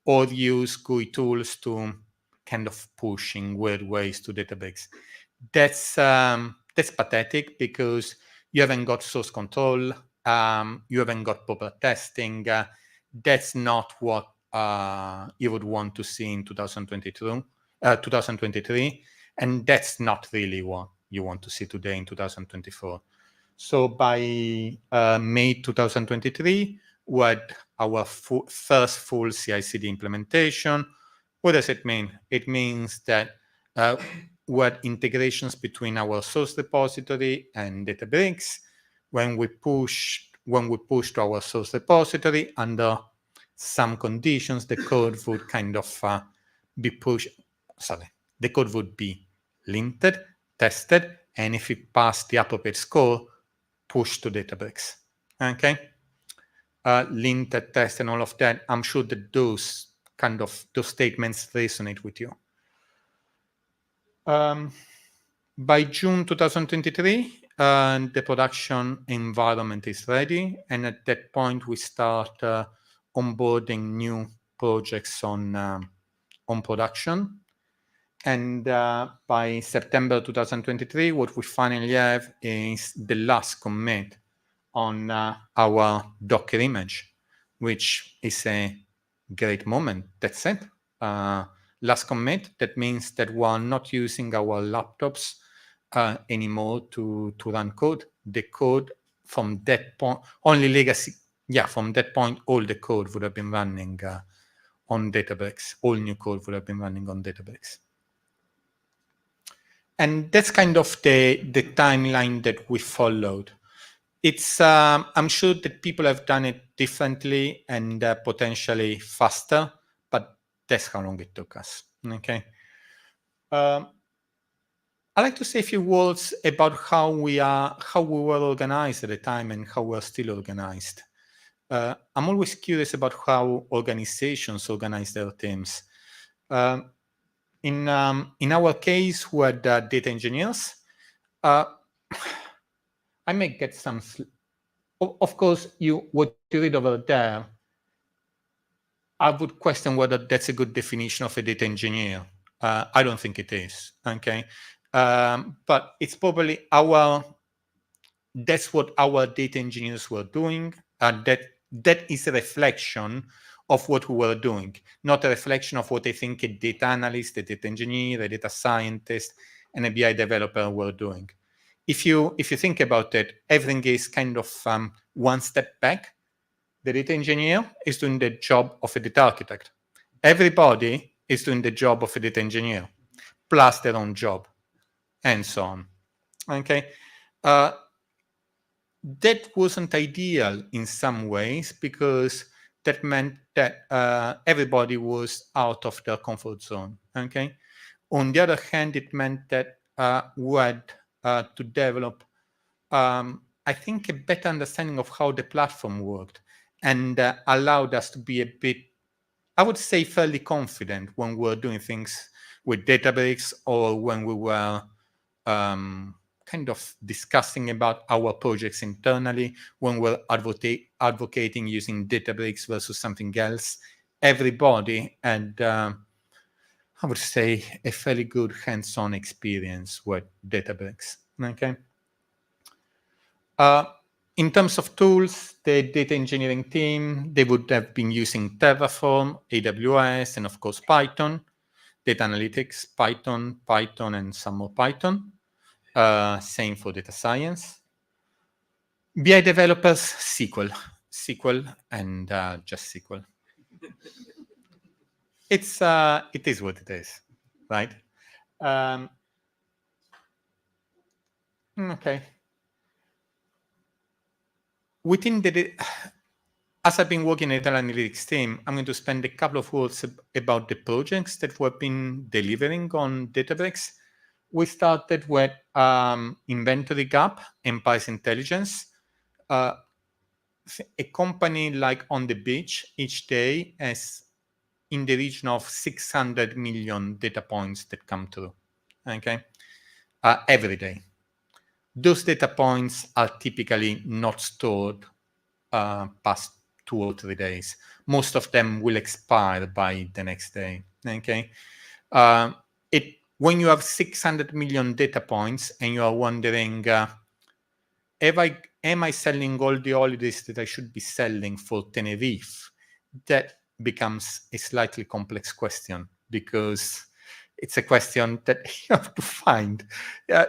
or use GUI tools to kind of push in weird ways to Databricks. That's pathetic because you haven't got source control, you haven't got proper testing. That's not what you would want to see in 2023, and that's not really what you want to see today in 2024. So by May 2023, we had our first full CI/CD implementation. What does it mean? It means that we had integrations between our source repository and Databricks. When we push to our source repository, under some conditions, the code would kind of be pushed. Sorry, the code would be linted, tested, and if it passed the appropriate score, pushed to Databricks. Okay, linted, test, and all of that. I'm sure that those statements resonate with you. By June 2023, the production environment is ready, and at that point we start onboarding new projects on production. And by September 2023, what we finally have is the last commit on our Docker image, which is a great moment. That's it. Last commit, that means that we're not using our laptops anymore to run code. The code from that point, only legacy, from that point, all the code would have been running on Databricks. All new code would have been running on Databricks. And that's kind of the timeline that we followed. It's I'm sure that people have done it differently and potentially faster, but that's how long it took us. Okay. I'd like to say a few words about how we were organized at the time and how we're still organized. I'm always curious about how organizations organize their teams. In our case, we had data engineers. I may get some. Of course, what you read over there, I would question whether that's a good definition of a data engineer. I don't think it is. Okay, but it's probably that's what our data engineers were doing. That is a reflection of what we were doing, not a reflection of what I think a data analyst, a data engineer, a data scientist, and a BI developer were doing. If you think about it, everything is kind of one step back. The data engineer is doing the job of a data architect. Everybody is doing the job of a data engineer, plus their own job, and so on. Okay. That wasn't ideal in some ways because that meant that everybody was out of their comfort zone. Okay. On the other hand, it meant that we had to develop, I think, a better understanding of how the platform worked, and allowed us to be a bit, I would say, fairly confident when we were doing things with Databricks or when we were kind kind of discussing about our projects internally when we're advocating using Databricks versus something else. Everybody had, I would say, a fairly good hands-on experience with Databricks. Okay. In terms of tools, the data engineering team, they would have been using Terraform, AWS, and of course Python. Data analytics, Python, and some more Python. Same for data science. BI developers, SQL, and just SQL. It is what it is, right? Okay. Within as I've been working in the data analytics team, I'm going to spend a couple of words about the projects that we've been delivering on Databricks. We started with inventory gap and price intelligence. A company like On the Beach each day has in the region of 600 million data points that come through, okay, every day. Those data points are typically not stored past 2 or 3 days. Most of them will expire by the next day, okay? When you have 600 million data points and you are wondering, am I selling all the holidays that I should be selling for Tenerife? That becomes a slightly complex question because it's a question that you have to find.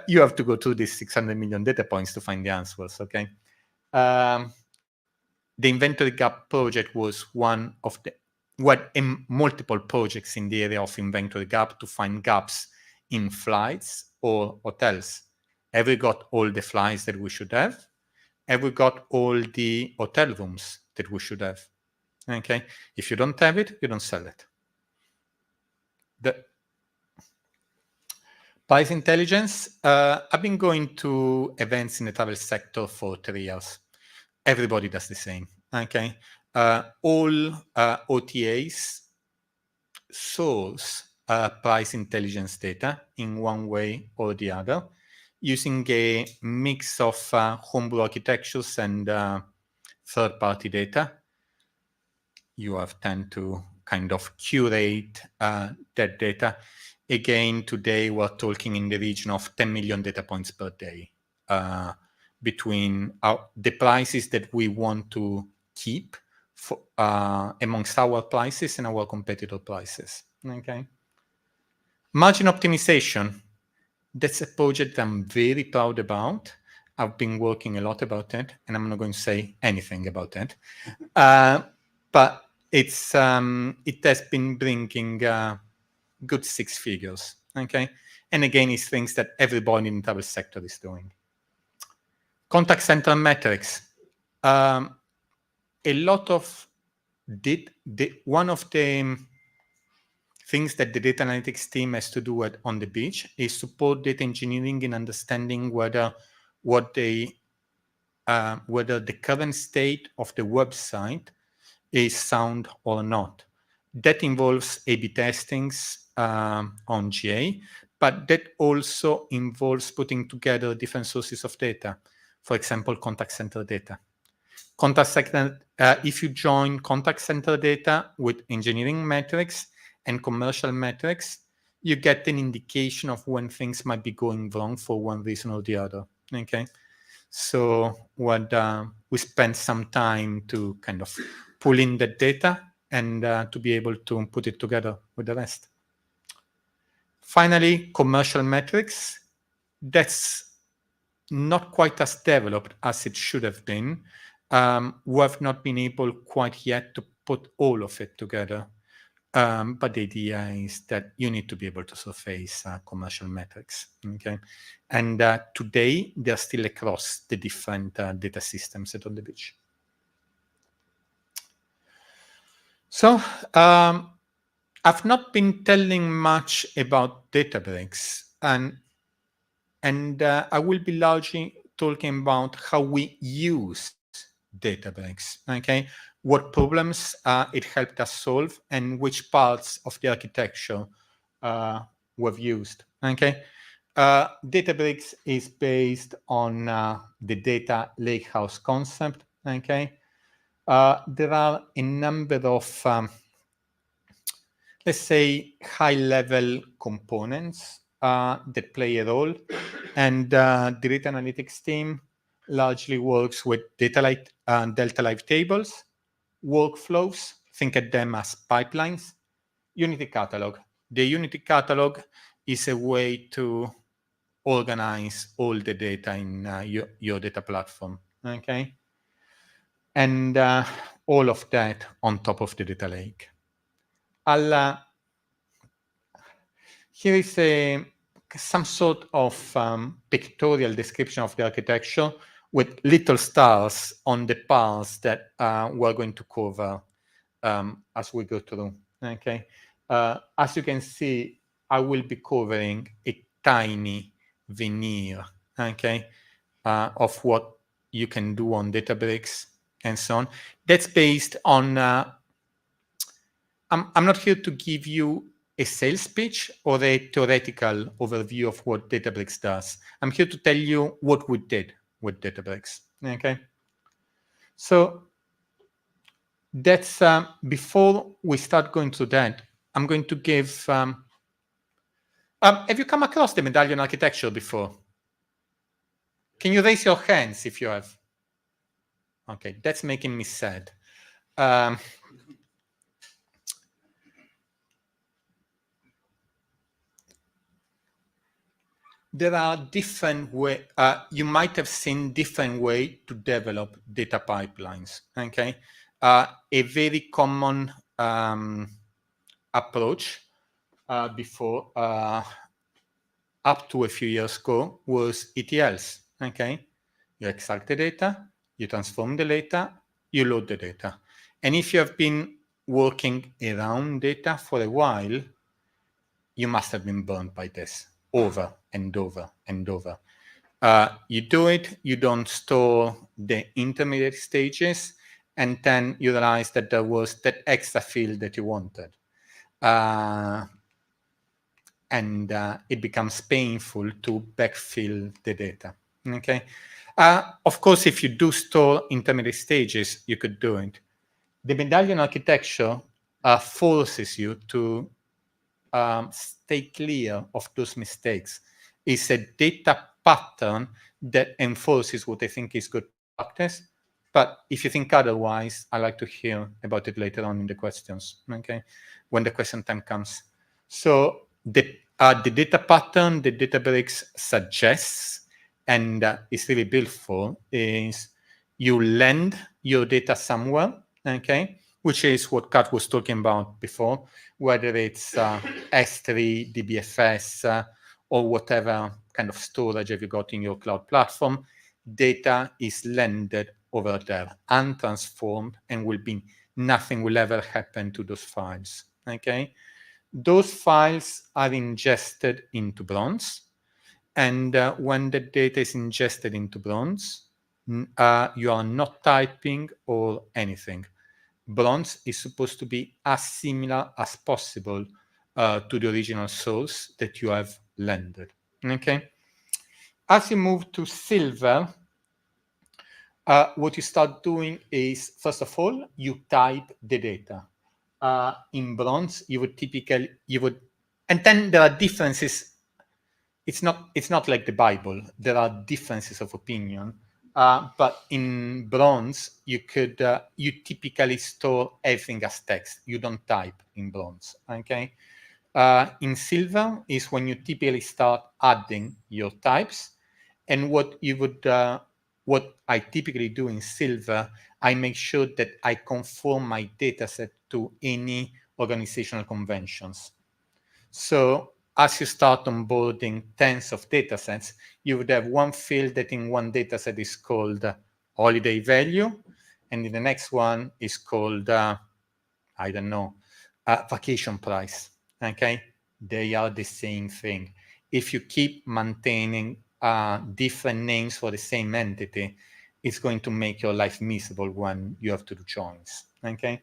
You have to go through these 600 million data points to find the answers, okay? The inventory gap project was one of the multiple projects in the area of inventory gap to find gaps in flights or hotels. Have we got all the flights that we should have? Have we got all the hotel rooms that we should have? Okay, if you don't have it, you don't sell it. The price intelligence, I've been going to events in the travel sector for 3 years. Everybody does the same, okay? All OTAs source price intelligence data in one way or the other using a mix of homebrew architectures and third-party data. You have tend to kind of curate that data. Again, today we're talking in the region of 10 million data points per day between the prices that we want to keep for, amongst our prices and our competitor prices, okay? Margin optimization, that's a project I'm very proud about. I've been working a lot about it, and I'm not going to say anything about it. But it has been bringing good 6 figures, okay? And again, it's things that everybody in the travel sector is doing. Contact center metrics. A lot of one of the things that the data analytics team has to do On the Beach is support data engineering in understanding whether the current state of the website is sound or not. That involves A/B testings on GA, but that also involves putting together different sources of data. For example, contact center data. Contact center, if you join contact center data with engineering metrics and commercial metrics, you get an indication of when things might be going wrong for one reason or the other, okay? So we spent some time to kind of pull in the data and to be able to put it together with the rest. Finally, commercial metrics. That's not quite as developed as it should have been. We have not been able quite yet to put all of it together. But the idea is that you need to be able to surface commercial metrics, okay? And today, they're still across the different data systems On the Beach. So I've not been telling much about Databricks, and I will be largely talking about how we use Databricks, okay? What problems it helped us solve and which parts of the architecture we've used, okay? Databricks is based on the data lakehouse concept. Okay, there are a number of let's say high-level components that play a role, and the data analytics team largely works with Delta Live tables, workflows. Think of them as pipelines. Unity Catalog. The Unity Catalog is a way to organize all the data in your data platform, okay? And all of that on top of the data lake. Here is some sort of pictorial description of the architecture with little stars on the parts that we're going to cover as we go through, okay? As you can see, I will be covering a tiny veneer, okay, of what you can do on Databricks and so on. That's based on, I'm not here to give you a sales pitch or a theoretical overview of what Databricks does. I'm here to tell you what we did with Databricks, okay? So that's, before we start going through that, I'm going to give, have you come across the medallion architecture before? Can you raise your hands if you have? Okay, that's making me sad. There are different ways, you might have seen different ways to develop data pipelines, okay? A very common approach before, up to a few years ago, was ETLs, okay? You extract the data, you transform the data, you load the data. And if you have been working around data for a while, you must have been burned by this over and over and over. You do it, you don't store the intermediate stages, and then you realize that there was that extra field that you wanted. And it becomes painful to backfill the data, okay? Of course, if you do store intermediate stages, you could do it. The medallion architecture forces you to stay clear of those mistakes. It's a data pattern that enforces what I think is good practice. But if you think otherwise, I'd like to hear about it later on in the questions, okay? When the question time comes. So the data pattern that Databricks suggests and is really built for is you land your data somewhere, okay? Which is what Kat was talking about before, whether it's S3, DBFS, or whatever kind of storage have you got in your cloud platform. Data is landed over there, untransformed, and nothing will ever happen to those files, okay? Those files are ingested into Bronze, and when the data is ingested into Bronze, you are not typing or anything. Bronze is supposed to be as similar as possible to the original source that you have landed, okay? As you move to Silver, what you start doing is, first of all, you type the data. In Bronze, and then there are differences. It's not like the Bible. There are differences of opinion. But in Bronze, you typically store everything as text. You don't type in Bronze, okay? In Silver is when you typically start adding your types. And what I typically do in Silver, I make sure that I conform my dataset to any organizational conventions. So as you start onboarding tens of datasets, you would have one field that in one dataset is called holiday value, and in the next one is called, I don't know, vacation price, okay? They are the same thing. If you keep maintaining different names for the same entity, it's going to make your life miserable when you have to do joins, okay?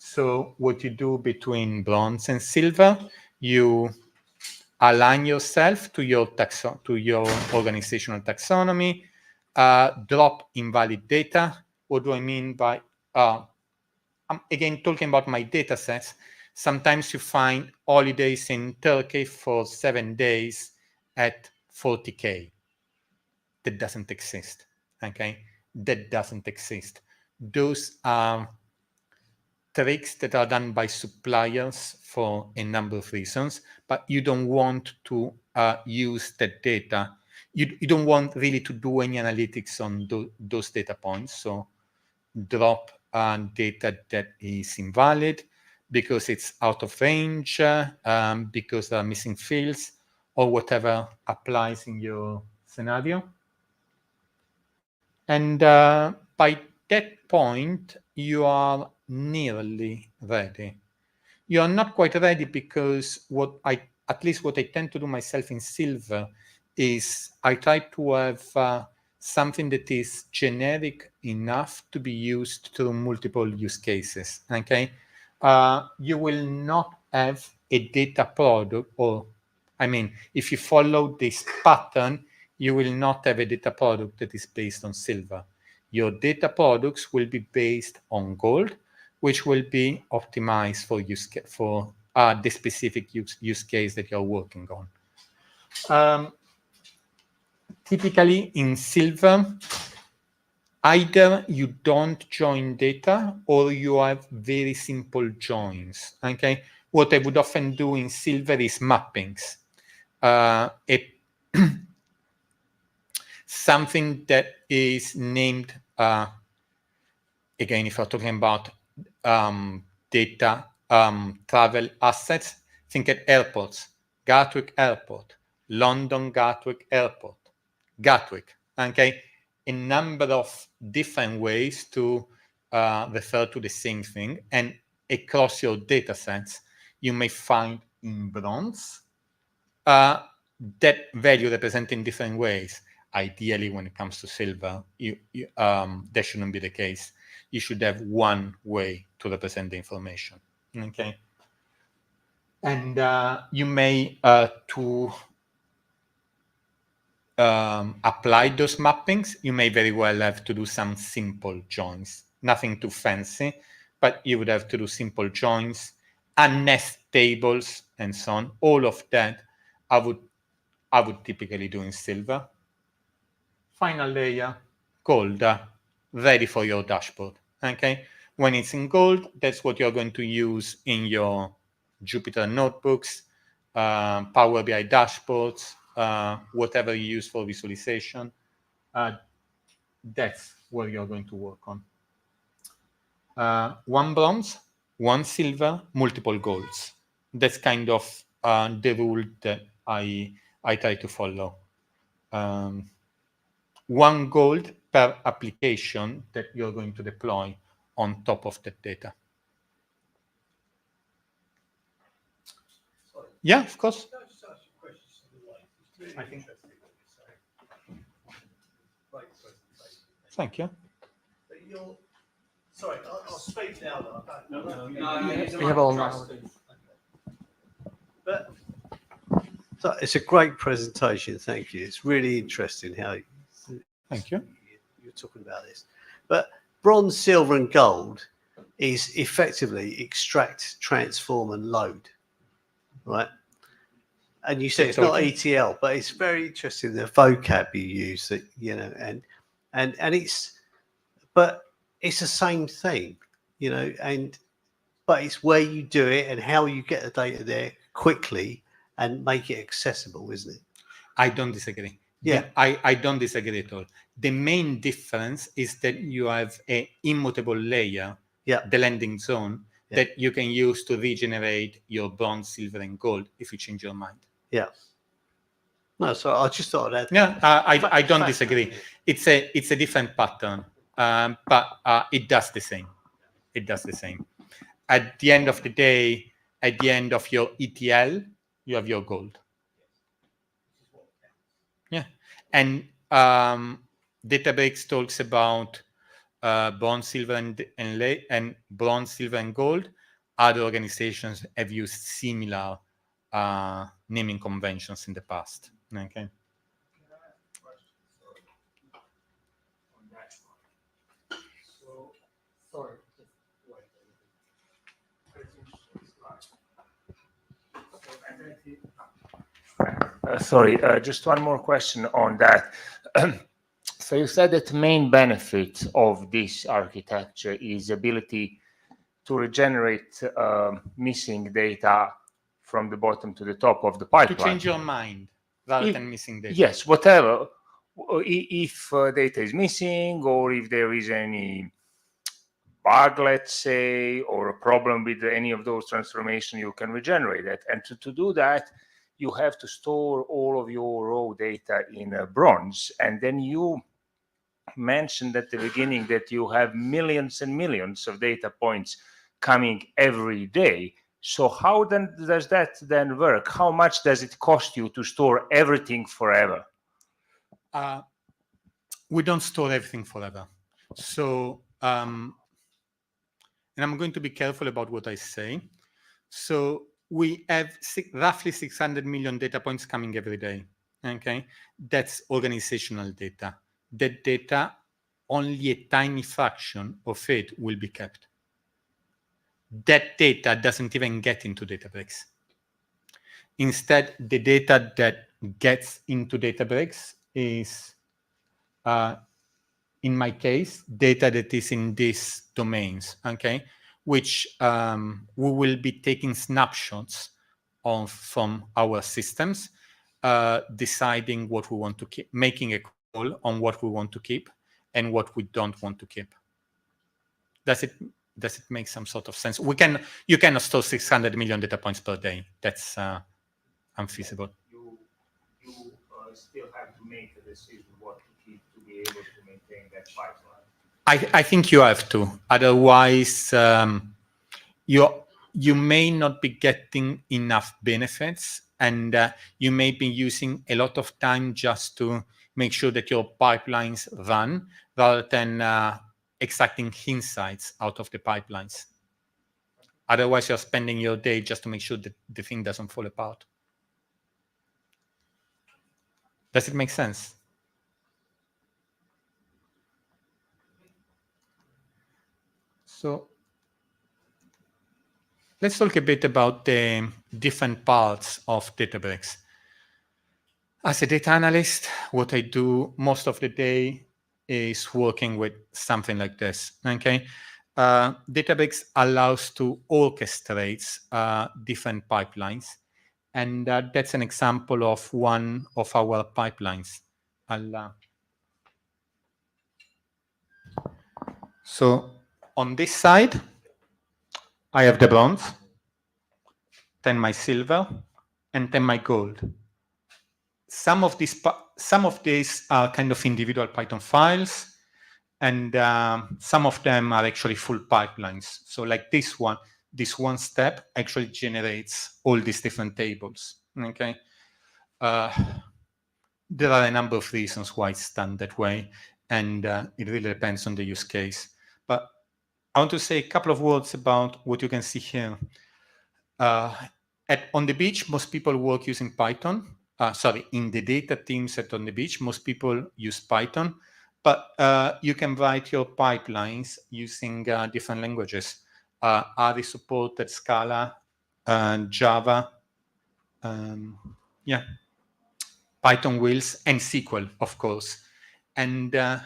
So what you do between Bronze and Silver, you align yourself to your organizational taxonomy, drop invalid data. What do I mean by, I'm again talking about my data sets. Sometimes you find holidays in Turkey for 7 days at 40K. That doesn't exist, okay? That doesn't exist. Those are tricks that are done by suppliers for a number of reasons, but you don't want to use that data. You don't want really to do any analytics on those data points. So drop data that is invalid because it's out of range, because there are missing fields, or whatever applies in your scenario. And by that point, you are nearly ready. You are not quite ready because at least what I tend to do myself in Silver is I try to have something that is generic enough to be used through multiple use cases, okay? You will not have a data product, or I mean, if you follow this pattern, you will not have a data product that is based on Silver. Your data products will be based on Gold, which will be optimized for the specific use case that you're working on. Typically in Silver, either you don't join data or you have very simple joins, okay? What I would often do in Silver is mappings. Something that is named, again, if you're talking about data travel assets, think at airports, Gatwick Airport, London Gatwick Airport, Gatwick, okay? A number of different ways to refer to the same thing, and across your data sets, you may find in bronze that value represented in different ways. Ideally, when it comes to Silver, that shouldn't be the case. You should have one way to represent the information, okay? And you may, to apply those mappings, you may very well have to do some simple joins, nothing too fancy, but you would have to do simple joins, unnest tables, and so on. All of that I would typically do in Silver. Final layer, Gold, ready for your dashboard, okay? When it's in Gold, that's what you're going to use in your Jupyter notebooks, Power BI dashboards, whatever you use for visualization. That's where you're going to work on. One bronze, one silver, multiple golds. That's kind of the rule that I try to follow. One gold per application that you're going to deploy on top of that data. Yeah, of course. I think. Thank you. Sorry, I'll speak now. We have all now. But so it's a great presentation. Thank you. It's really interesting how Thank you. You're talking about this. But bronze, silver, and gold is effectively extract, transform, and load, right? And you said it's not ETL, but it's very interesting the vocab you use, that and it's, but it's the same thing, but it's where you do it and how you get the data there quickly and make it accessible, isn't it? I don't disagree. Yeah, I don't disagree at all. The main difference is that you have an immutable layer, the landing zone, that you can use to regenerate your bronze, silver, and gold if you change your mind. Yeah. No, so I just thought that. Yeah, I don't disagree. It's a different pattern, but it does the same. It does the same. At the end of the day, at the end of your ETL, you have your gold. Yeah, and Databricks talks about bronze, silver, and bronze, silver, and gold. Other organizations have used similar naming conventions in the past. Okay. Sorry, just one more question on that. So you said that the main benefit of this architecture is ability to regenerate missing data from the bottom to the top of the pipeline. To change your mind rather than missing data. Yes, whatever. If data is missing, or if there is any bug, let's say, or a problem with any of those transformations, you can regenerate it. And to do that, you have to store all of your raw data in bronze. And then you mentioned at the beginning that you have millions and millions of data points coming every day. So how then does that then work? How much does it cost you to store everything forever? We don't store everything forever. So, and I'm going to be careful about what I say. So we have roughly 600 million data points coming every day. Okay, that's organizational data. That data, only a tiny fraction of it will be kept. That data doesn't even get into Databricks. Instead, the data that gets into Databricks is, in my case, data that is in these domains, okay, which we will be taking snapshots of from our systems, deciding what we want to keep, making a call on what we want to keep and what we don't want to keep. Does it make some sort of sense? You cannot store 600 million data points per day. That's unfeasible. You still have to make a decision what to keep to be able to maintain that pipeline. I think you have to. Otherwise, you may not be getting enough benefits, and you may be using a lot of time just to make sure that your pipelines run rather than extracting insights out of the pipelines. Otherwise, you're spending your day just to make sure that the thing doesn't fall apart. Does it make sense? So let's talk a bit about the different parts of Databricks. As a data analyst, what I do most of the day is working with something like this, okay? Databricks allows to orchestrate different pipelines, and that's an example of one of our pipelines. So on this side, I have the bronze, then my silver, and then my gold. Some of these are kind of individual Python files, and some of them are actually full pipelines. So like this one step actually generates all these different tables, okay? There are a number of reasons why it's done that way, and it really depends on the use case. But I want to say a couple of words about what you can see here. On the beach, most people work using Python. In the data teams at On the Beach, most people use Python, but you can write your pipelines using different languages. R is supported, Scala, Java, Python wheels, and SQL, of course. And an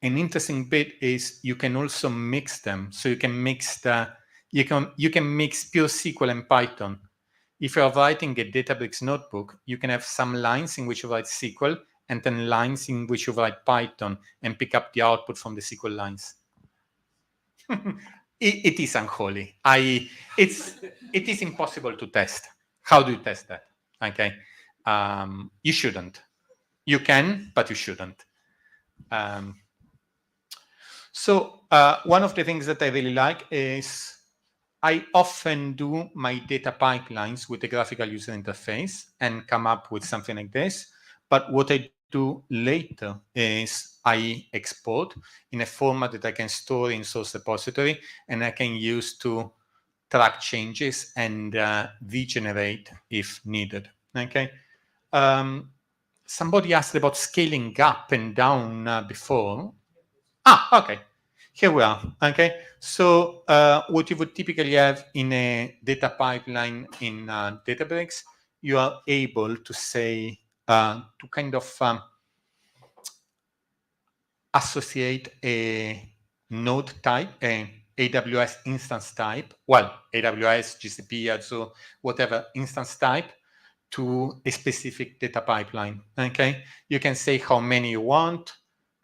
interesting bit is you can also mix them. So you can mix you can mix pure SQL and Python. If you are writing a Databricks notebook, you can have some lines in which you write SQL and then lines in which you write Python and pick up the output from the SQL lines. It is unholy. It is impossible to test. How do you test that? Okay, you shouldn't. You can, but you shouldn't. So one of the things that I really like is I often do my data pipelines with a graphical user interface and come up with something like this. But what I do later is I export in a format that I can store in source repository, and I can use to track changes and regenerate if needed. Okay. Somebody asked about scaling up and down before. Okay. Here we are. Okay. So what you would typically have in a data pipeline in Databricks, you are able to say to kind of associate a node type, an AWS instance type, well, AWS, GCP, Azure, whatever instance type, to a specific data pipeline. Okay, you can say how many you want.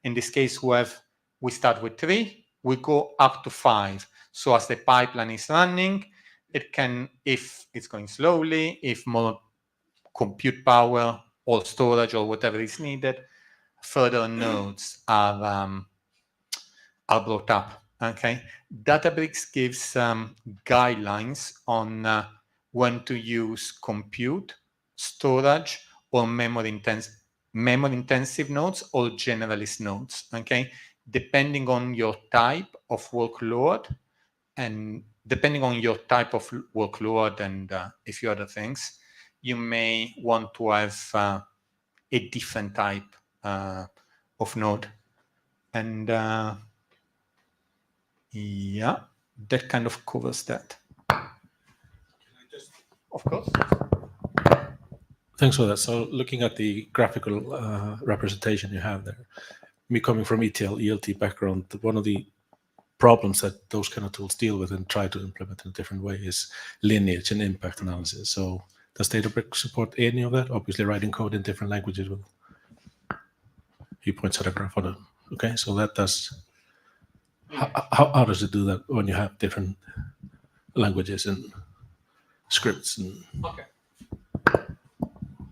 In this case, we start with 3, we go up to 5. So as the pipeline is running, it can, if it's going slowly, if more compute power or storage or whatever is needed, further nodes are brought up. Okay, Databricks gives guidelines on when to use compute, storage, or memory intensive nodes or generalist nodes. Okay, depending on your type of workload and a few other things, you may want to have a different type of node. And yeah, that kind of covers that. Of course. Thanks for that. So looking at the graphical representation you have there, me coming from ETL, ELT background, one of the problems that those kind of tools deal with and try to implement in a different way is lineage and impact analysis. So does Databricks support any of that? Obviously writing code in different languages will. He points at a graph on it. Okay, so that does. How does it do that when you have different languages and scripts? Okay.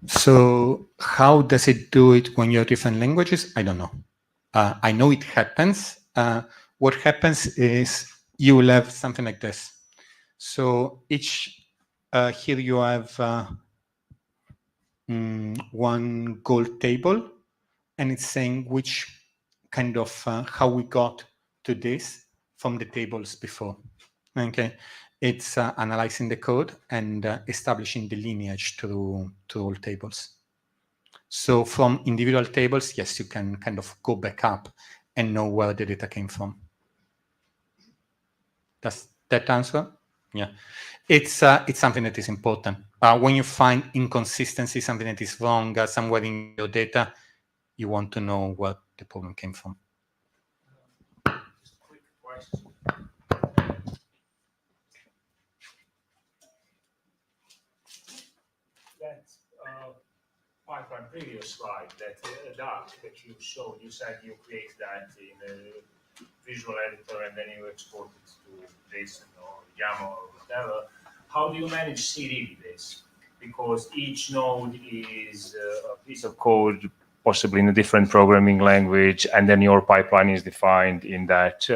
So how does it do it when you have different languages? I don't know. I know it happens. What happens is you will have something like this. So each here you have one gold table, and it's saying which kind of how we got to this from the tables before. Okay, it's analyzing the code and establishing the lineage through all tables. So from individual tables, yes, you can kind of go back up and know where the data came from. Does that answer? Yeah, it's something that is important. When you find inconsistency, something that is wrong somewhere in your data, you want to know where the problem came from. Just a quick question. That pipeline previous slide, that DAG that you showed, you said you create that in a visual editor and then you export it to JSON or YAML or whatever. How do you manage CD this? Because each node is a piece of code, possibly in a different programming language, and then your pipeline is defined in that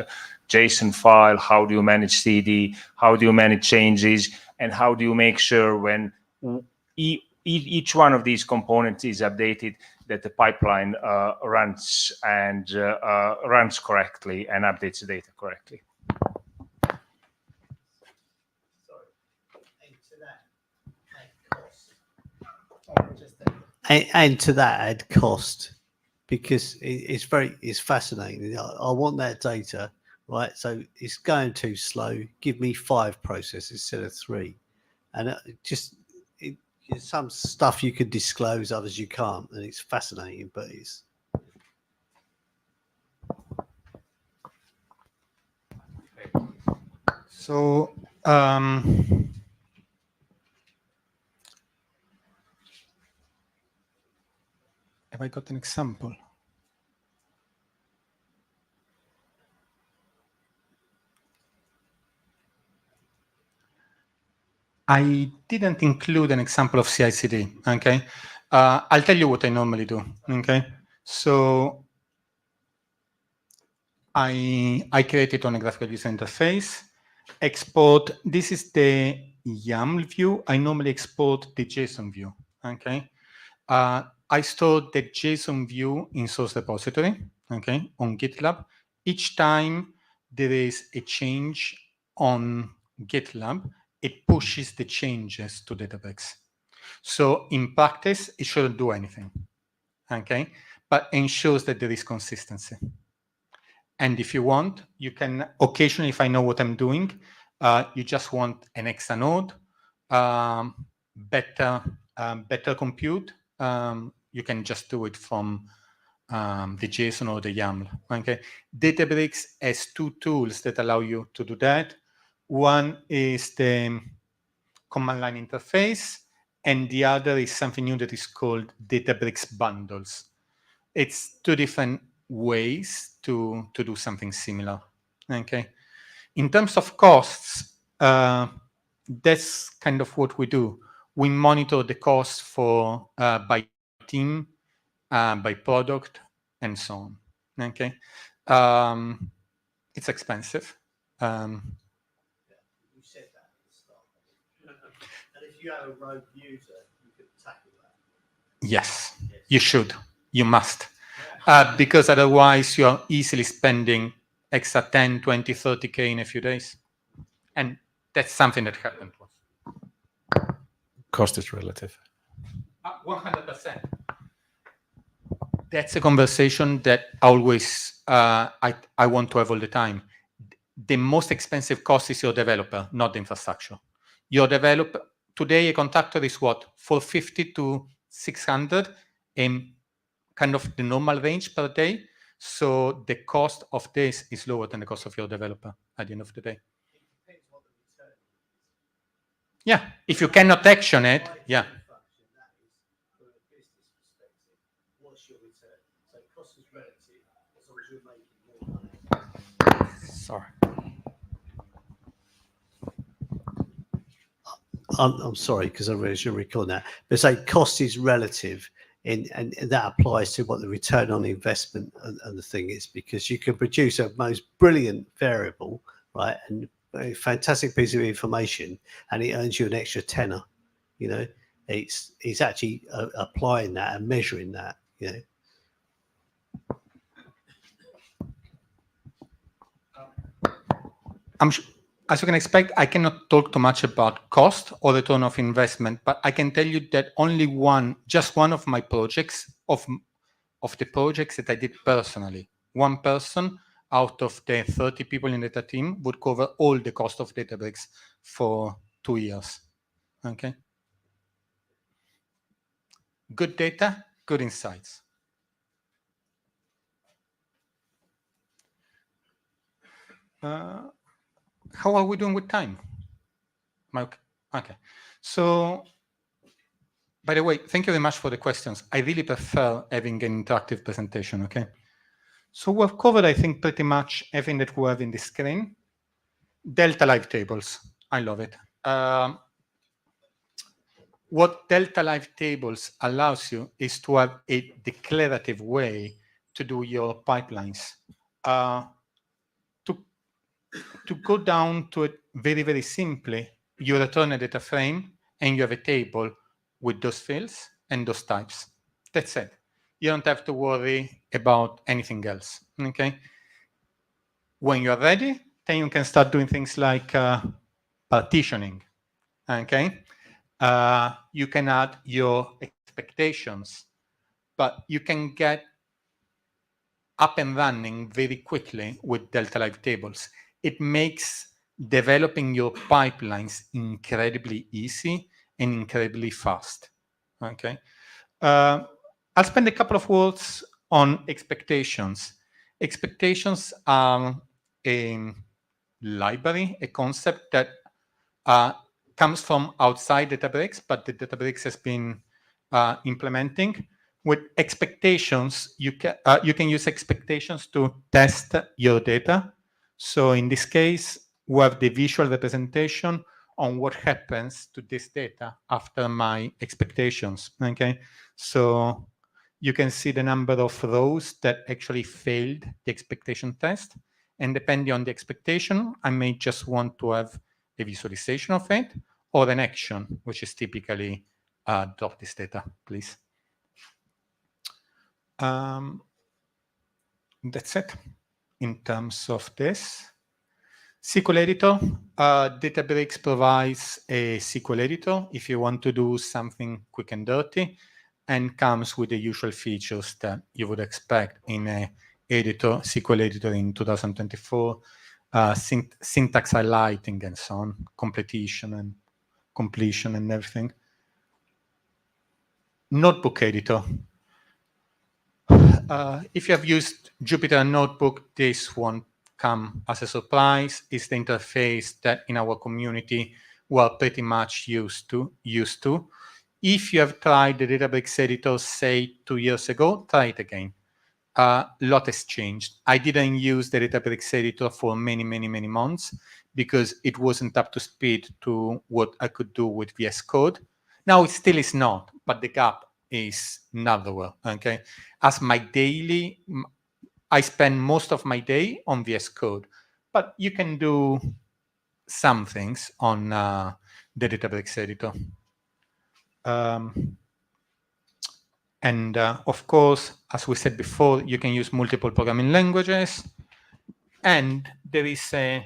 JSON file. How do you manage CD? How do you manage changes? And how do you make sure when each one of these components is updated that the pipeline runs and runs correctly and updates the data correctly? And to that add cost, because it's fascinating. I want that data, right? So it's going too slow. Give me 5 processes instead of 3, and some stuff you can disclose, others you can't, and it's fascinating. But it's so. Have I got an example? I didn't include an example of CI/CD. Okay, I'll tell you what I normally do. Okay, so I create it on a graphical user interface. Export. This is the YAML view. I normally export the JSON view. Okay. I store the JSON view in source repository, okay, on GitLab. Each time there is a change on GitLab, it pushes the changes to Databricks. So in practice, it shouldn't do anything, okay? But ensures that there is consistency. And if you want, you can occasionally, if I know what I'm doing, you just want an extra node, better compute, you can just do it from the JSON or the YAML. Okay, Databricks has two tools that allow you to do that. One is the command line interface, and the other is something new that is called Databricks bundles. It's two different ways to do something similar. Okay, in terms of costs, that's kind of what we do. We monitor the costs for by team, by product, and so on. Okay, it's expensive. You said that at the start. And if you have a rogue user, you could tackle that. Yes, you should. You must. Because otherwise you're easily spending extra 10, 20, 30K in a few days. And that's something that happened to us. Cost is relative. 100%. That's a conversation that always I want to have all the time. The most expensive cost is your developer, not the infrastructure. Your developer, today a contractor is what? 450 to 600 in kind of the normal range per day. So the cost of this is lower than the cost of your developer at the end of the day. Yeah, if you cannot action it, yeah. Sorry. I'm sorry, because I really should recall that. But say cost is relative, and that applies to what the return on investment and the thing is, because you can produce a most brilliant variable, right, and a fantastic piece of information, and it earns you an extra tenner. You know, it's actually applying that and measuring that. You know. As you can expect, I cannot talk too much about cost or return of investment, but I can tell you that just one of my projects, of the projects that I did personally, one person out of the 30 people in the data team would cover all the cost of Databricks for 2 years. Okay. Good data, good insights. How are we doing with time? Okay. So, by the way, thank you very much for the questions. I really prefer having an interactive presentation, okay? So we've covered, I think, pretty much everything that we have in the screen. Delta live tables, I love it. What Delta live tables allows you is to have a declarative way to do your pipelines. To go down to it very, very simply, you return a data frame and you have a table with those fields and those types. That's it. You don't have to worry about anything else, okay? When you're ready, then you can start doing things like partitioning, okay? You can add your expectations, but you can get up and running very quickly with Delta live tables. It makes developing your pipelines incredibly easy and incredibly fast. Okay. I'll spend a couple of words on expectations. Expectations are a library, a concept that comes from outside Databricks, but the Databricks has been implementing. With expectations, you can use expectations to test your data. So in this case, we have the visual representation on what happens to this data after my expectations, okay? So you can see the number of rows that actually failed the expectation test. And depending on the expectation, I may just want to have a visualization of it or an action, which is typically drop this data, please. That's it in terms of this. SQL editor. Databricks provides a SQL editor if you want to do something quick and dirty, and comes with the usual features that you would expect in a editor, SQL editor in 2024, syntax highlighting and so on, completion and everything. Notebook editor. If you have used Jupyter Notebook, this won't come as a surprise. It's the interface that in our community we're pretty much used to. If you have tried the Databricks editor, say 2 years ago, try it again. A lot has changed. I didn't use the Databricks editor for many months because it wasn't up to speed to what I could do with VS Code. Now it still is not, but the gap is narrower, okay? As my daily, I spend most of my day on VS Code, but you can do some things on the Databricks editor. And of course, as we said before, you can use multiple programming languages, and there is a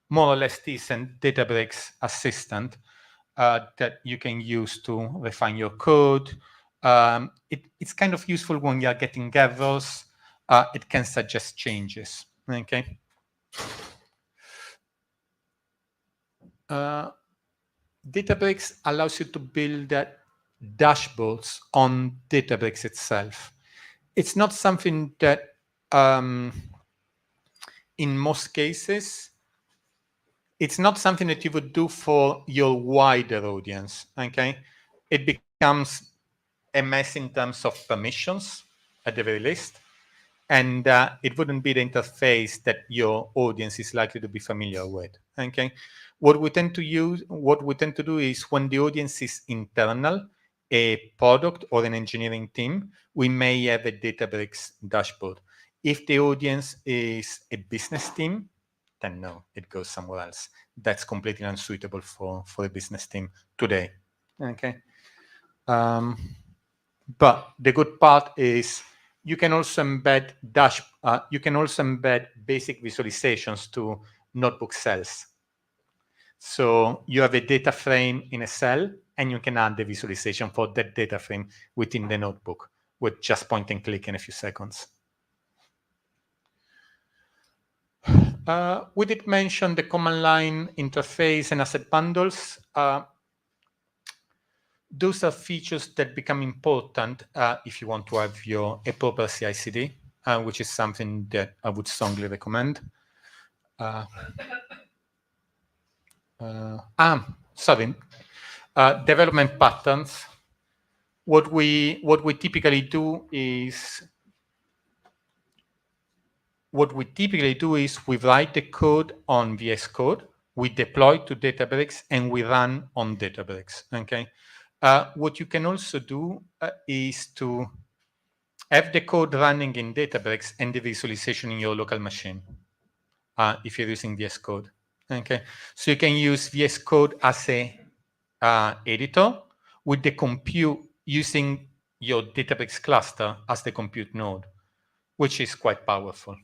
more or less decent Databricks assistant that you can use to refine your code. It's kind of useful when you're getting errors. It can suggest changes, okay? Databricks allows you to build dashboards on Databricks itself. It's not something that, in most cases, it's not something that you would do for your wider audience, okay? It becomes a mess in terms of permissions, at the very least, and it wouldn't be the interface that your audience is likely to be familiar with, okay? What we tend to do is when the audience is internal, a product or an engineering team, we may have a Databricks dashboard. If the audience is a business team, then no, it goes somewhere else. That's completely unsuitable for a business team today, okay? But the good part is you can also embed basic visualizations to notebook cells. So you have a data frame in a cell, and you can add the visualization for that data frame within the notebook with just point and click in a few seconds. We did mention the command line interface and asset bundles. Those are features that become important if you want to have a proper CI/CD, which is something that I would strongly recommend. Development patterns. What we typically do is we write the code on VS Code, we deploy to Databricks, and we run on Databricks, okay? What you can also do is to have the code running in Databricks and the visualization in your local machine, if you're using VS Code, okay? So you can use VS Code as a editor with the compute using your Databricks cluster as the compute node, which is quite powerful.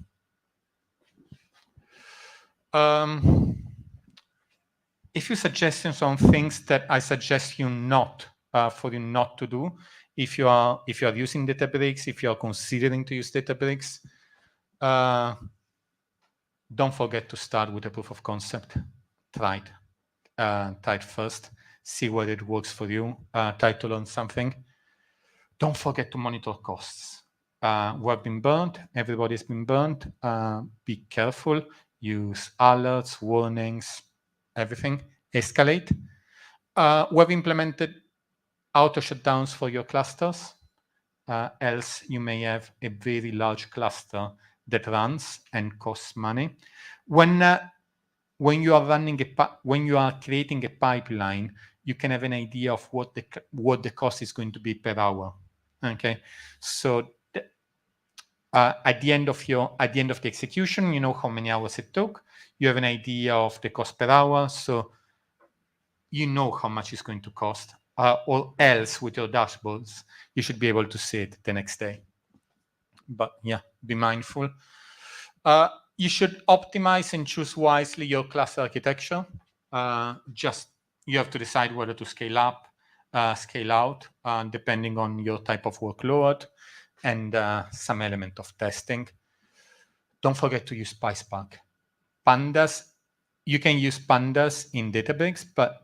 A few suggestions on things that I suggest you not to do if you are using Databricks, if you are considering to use Databricks. Don't forget to start with a proof of concept. Try it first. See whether it works for you. Try to learn something. Don't forget to monitor costs. We've been burnt. Everybody's been burnt. Be careful. Use alerts, warnings, everything. Escalate. We've implemented auto shutdowns for your clusters. Else you may have a very large cluster that runs and costs money. When you are creating a pipeline, you can have an idea of what the cost is going to be per hour. Okay, so at the end of the execution, you know how many hours it took. You have an idea of the cost per hour, so you know how much it's going to cost. Or else, with your dashboards, you should be able to see it the next day. But yeah, be mindful. You should optimize and choose wisely your cluster architecture. You have to decide whether to scale up, scale out, depending on your type of workload and some element of testing. Don't forget to use PySpark. Pandas, you can use Pandas in Databricks, but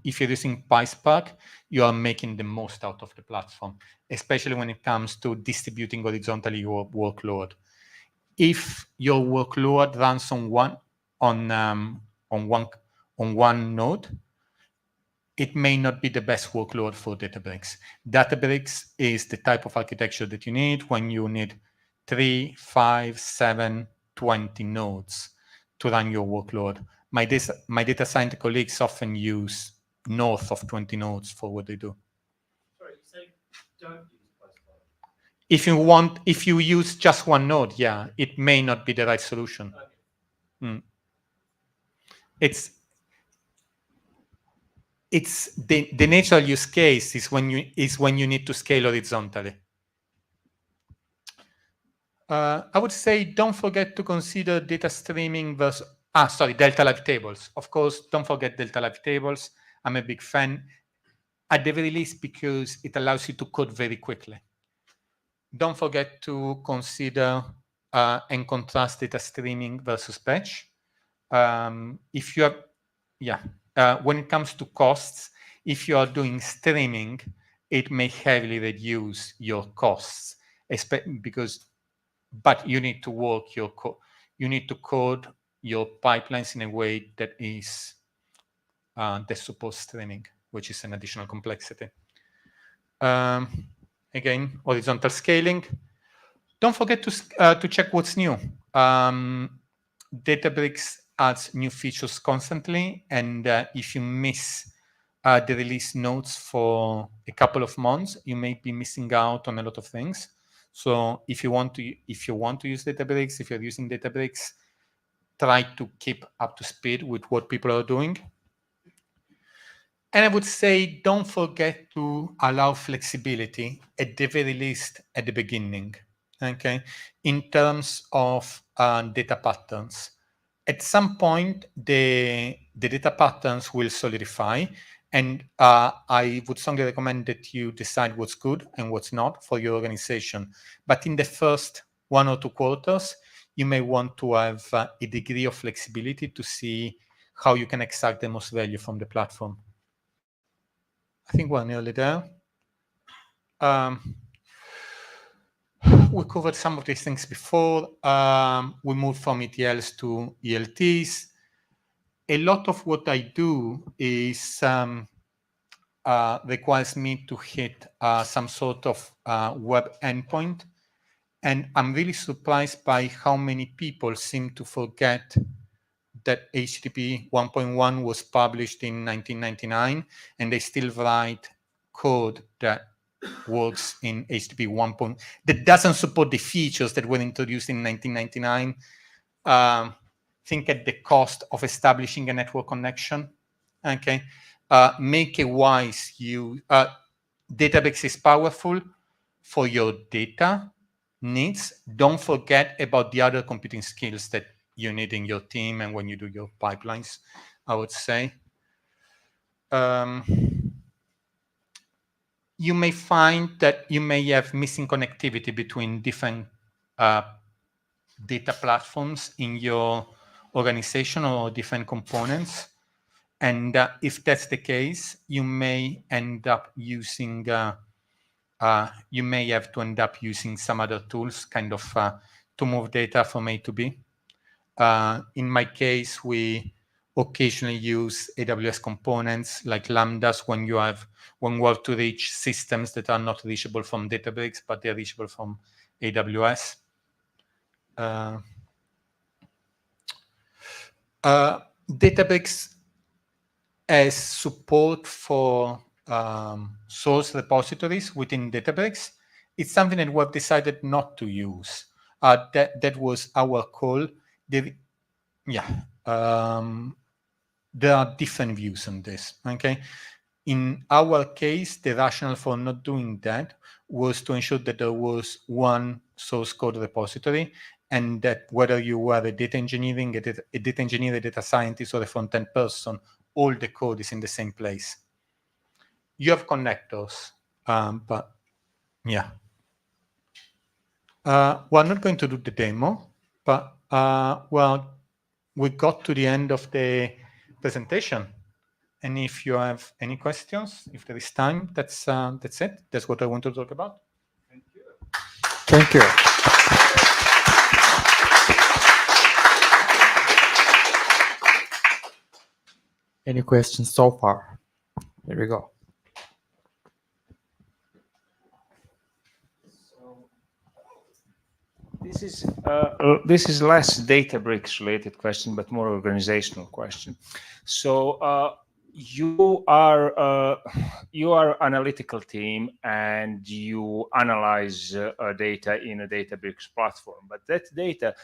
if you're using PySpark, you are making the most out of the platform, especially when it comes to distributing horizontally your workload. If your workload runs on one node, it may not be the best workload for Databricks. Databricks is the type of architecture that you need when you need 3, 5, 7, 20 nodes to run your workload. My data science colleagues often use north of 20 nodes for what they do. Sorry, you say don't use PySpark. If you use just one node, yeah, it may not be the right solution. Okay. It's the natural use case is when you need to scale horizontally. I would say don't forget to consider data streaming versus Delta Live tables. Of course, don't forget Delta Live tables. I'm a big fan, at the very least because it allows you to code very quickly. Don't forget to consider and contrast data streaming versus batch. If you have, when it comes to costs, if you are doing streaming, it may heavily reduce your costs, but you need to work you need to code your pipelines in a way that is that supports streaming, which is an additional complexity. Again, horizontal scaling. Don't forget to check what's new. Databricks adds new features constantly, and if you miss the release notes for a couple of months, you may be missing out on a lot of things. So if you want to use Databricks, if you're using Databricks, try to keep up to speed with what people are doing. And I would say don't forget to allow flexibility at the very least at the beginning, okay, in terms of data patterns. At some point, the data patterns will solidify, and I would strongly recommend that you decide what's good and what's not for your organization. But in the first 1 or 2 quarters, you may want to have a degree of flexibility to see how you can extract the most value from the platform. I think we're nearly there. We covered some of these things before. We moved from ETLs to ELTs. A lot of what I do is requires me to hit some sort of web endpoint. And I'm really surprised by how many people seem to forget that HTTP 1.1 was published in 1999, and they still write code that works in HTTP 1. That doesn't support the features that were introduced in 1999. Think at the cost of establishing a network connection. Okay, make a wise use. Databricks is powerful for your data needs. Don't forget about the other computing skills that you need in your team and when you do your pipelines, I would say. You may find that you may have missing connectivity between different data platforms in your organization or different components. And if that's the case, you may end up using, you may have to end up using some other tools kind of to move data from A to B. In my case, we occasionally use AWS components like Lambdas when we have to reach systems that are not reachable from Databricks, but they're reachable from AWS. Databricks has support for source repositories within Databricks. It's something that we've decided not to use. That was our call. There are different views on this. Okay, in our case, the rationale for not doing that was to ensure that there was one source code repository and that whether you are a data engineering, a data engineer, a data scientist, or a front-end person, all the code is in the same place. You have connectors, but yeah. We're not going to do the demo, but well, we got to the end of the presentation. And if you have any questions, if there is time, that's it. That's what I want to talk about. Thank you. Thank you. Any questions so far? Here we go. This is less Databricks related question, but more organizational question. So you are analytical team and you analyze data in a Databricks platform, but that data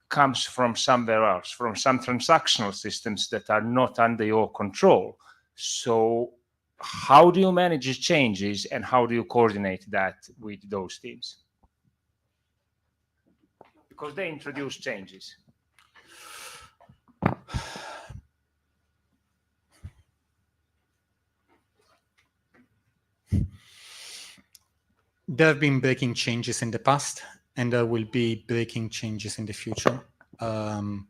comes from somewhere else, from some transactional systems that are not under your control. So how do you manage changes and how do you coordinate that with those teams? Because they introduce changes. There have been breaking changes in the past, and there will be breaking changes in the future. The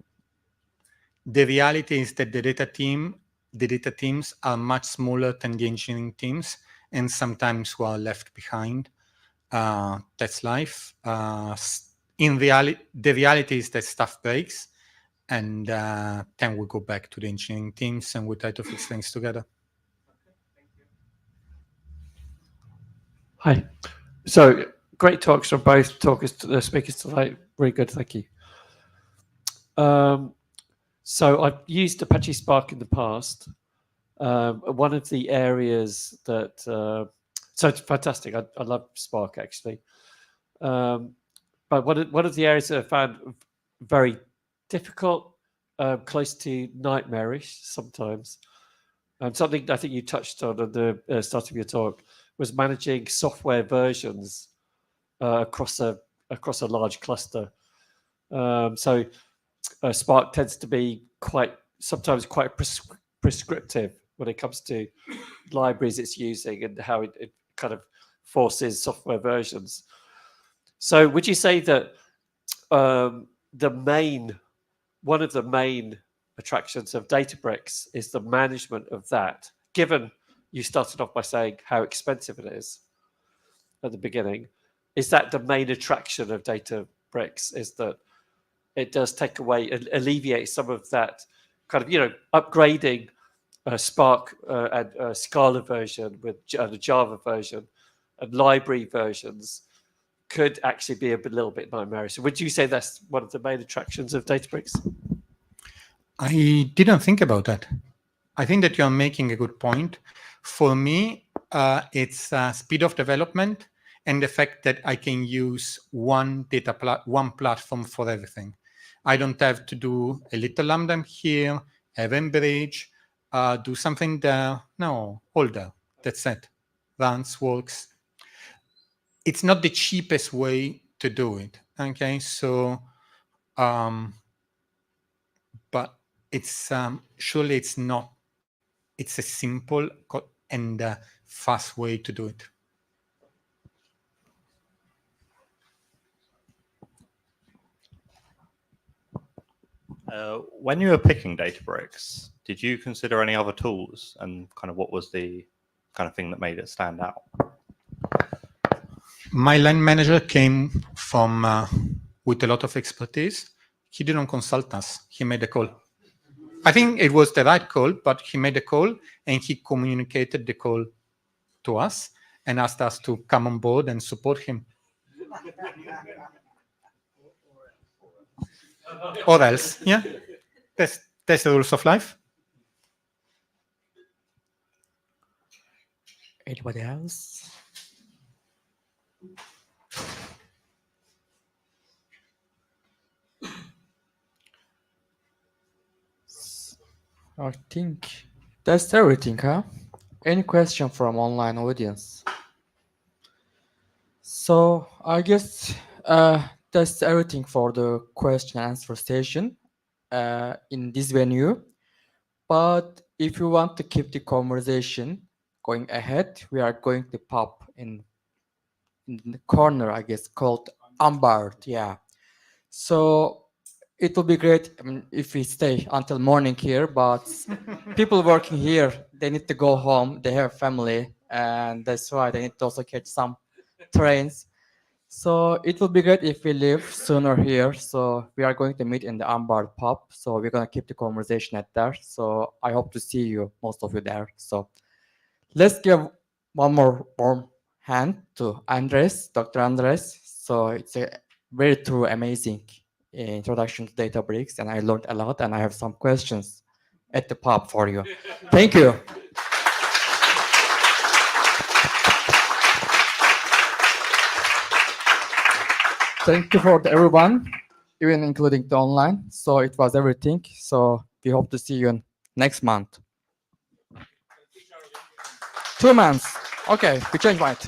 reality is that the data teams are much smaller than the engineering teams, and sometimes we are left behind. That's life. In reality, the reality is that stuff breaks, and then we go back to the engineering teams and we try to fix things together. Hi. So great talks from both speakers tonight. Very good, thank you. So I've used Apache Spark in the past. One of the areas that so it's fantastic. I love Spark actually. But one of the areas that I found very difficult, close to nightmarish sometimes, something I think you touched on at the start of your talk, was managing software versions across a large cluster. So Spark tends to be sometimes quite prescriptive when it comes to libraries it's using and how it kind of forces software versions. So would you say that one of the main attractions of Databricks is the management of that, given you started off by saying how expensive it is at the beginning? Is that the main attraction of Databricks, is that it does take away, alleviate some of that kind of, upgrading Spark and Scala version with the Java version and library versions could actually be a little bit nightmarish. So would you say that's one of the main attractions of Databricks? I didn't think about that. I think that you're making a good point. For me, it's speed of development and the fact that I can use one platform for everything. I don't have to do a little Lambda here, Event-Bridge, do something there. No, all there. That's it. Runs, works. It's not the cheapest way to do it. Okay, so, but it's surely it's not. It's a simple and fast way to do it. When you were picking Databricks, did you consider any other tools, and kind of what was the kind of thing that made it stand out? My line manager came from with a lot of expertise. He didn't consult us. He made a call. I think it was the right call, but he made a call and he communicated the call to us and asked us to come on board and support him. Or else, yeah. That's the rules of life. Anybody else? I think that's everything, huh? Any question from online audience? So I guess that's everything for the question and answer session in this venue. But if you want to keep the conversation going ahead, we are going to pop in the corner, I guess, called Umbard. Yeah. So it will be great, I mean, if we stay until morning here, but people working here, they need to go home. They have family, and that's why they need to also catch some trains. So it will be great if we leave sooner here. So we are going to meet in the Umbard pub. So we're going to keep the conversation at there. So I hope to see you, most of you there. So let's give one more warm hand to Andres, Dr. Andres. So it's a very true, amazing introduction to Databricks, and I learned a lot, and I have some questions at the pub for you. Thank you. Thank you for everyone, even including the online. So it was everything. So we hope to see you next month. 2 months. Okay, we changed mind.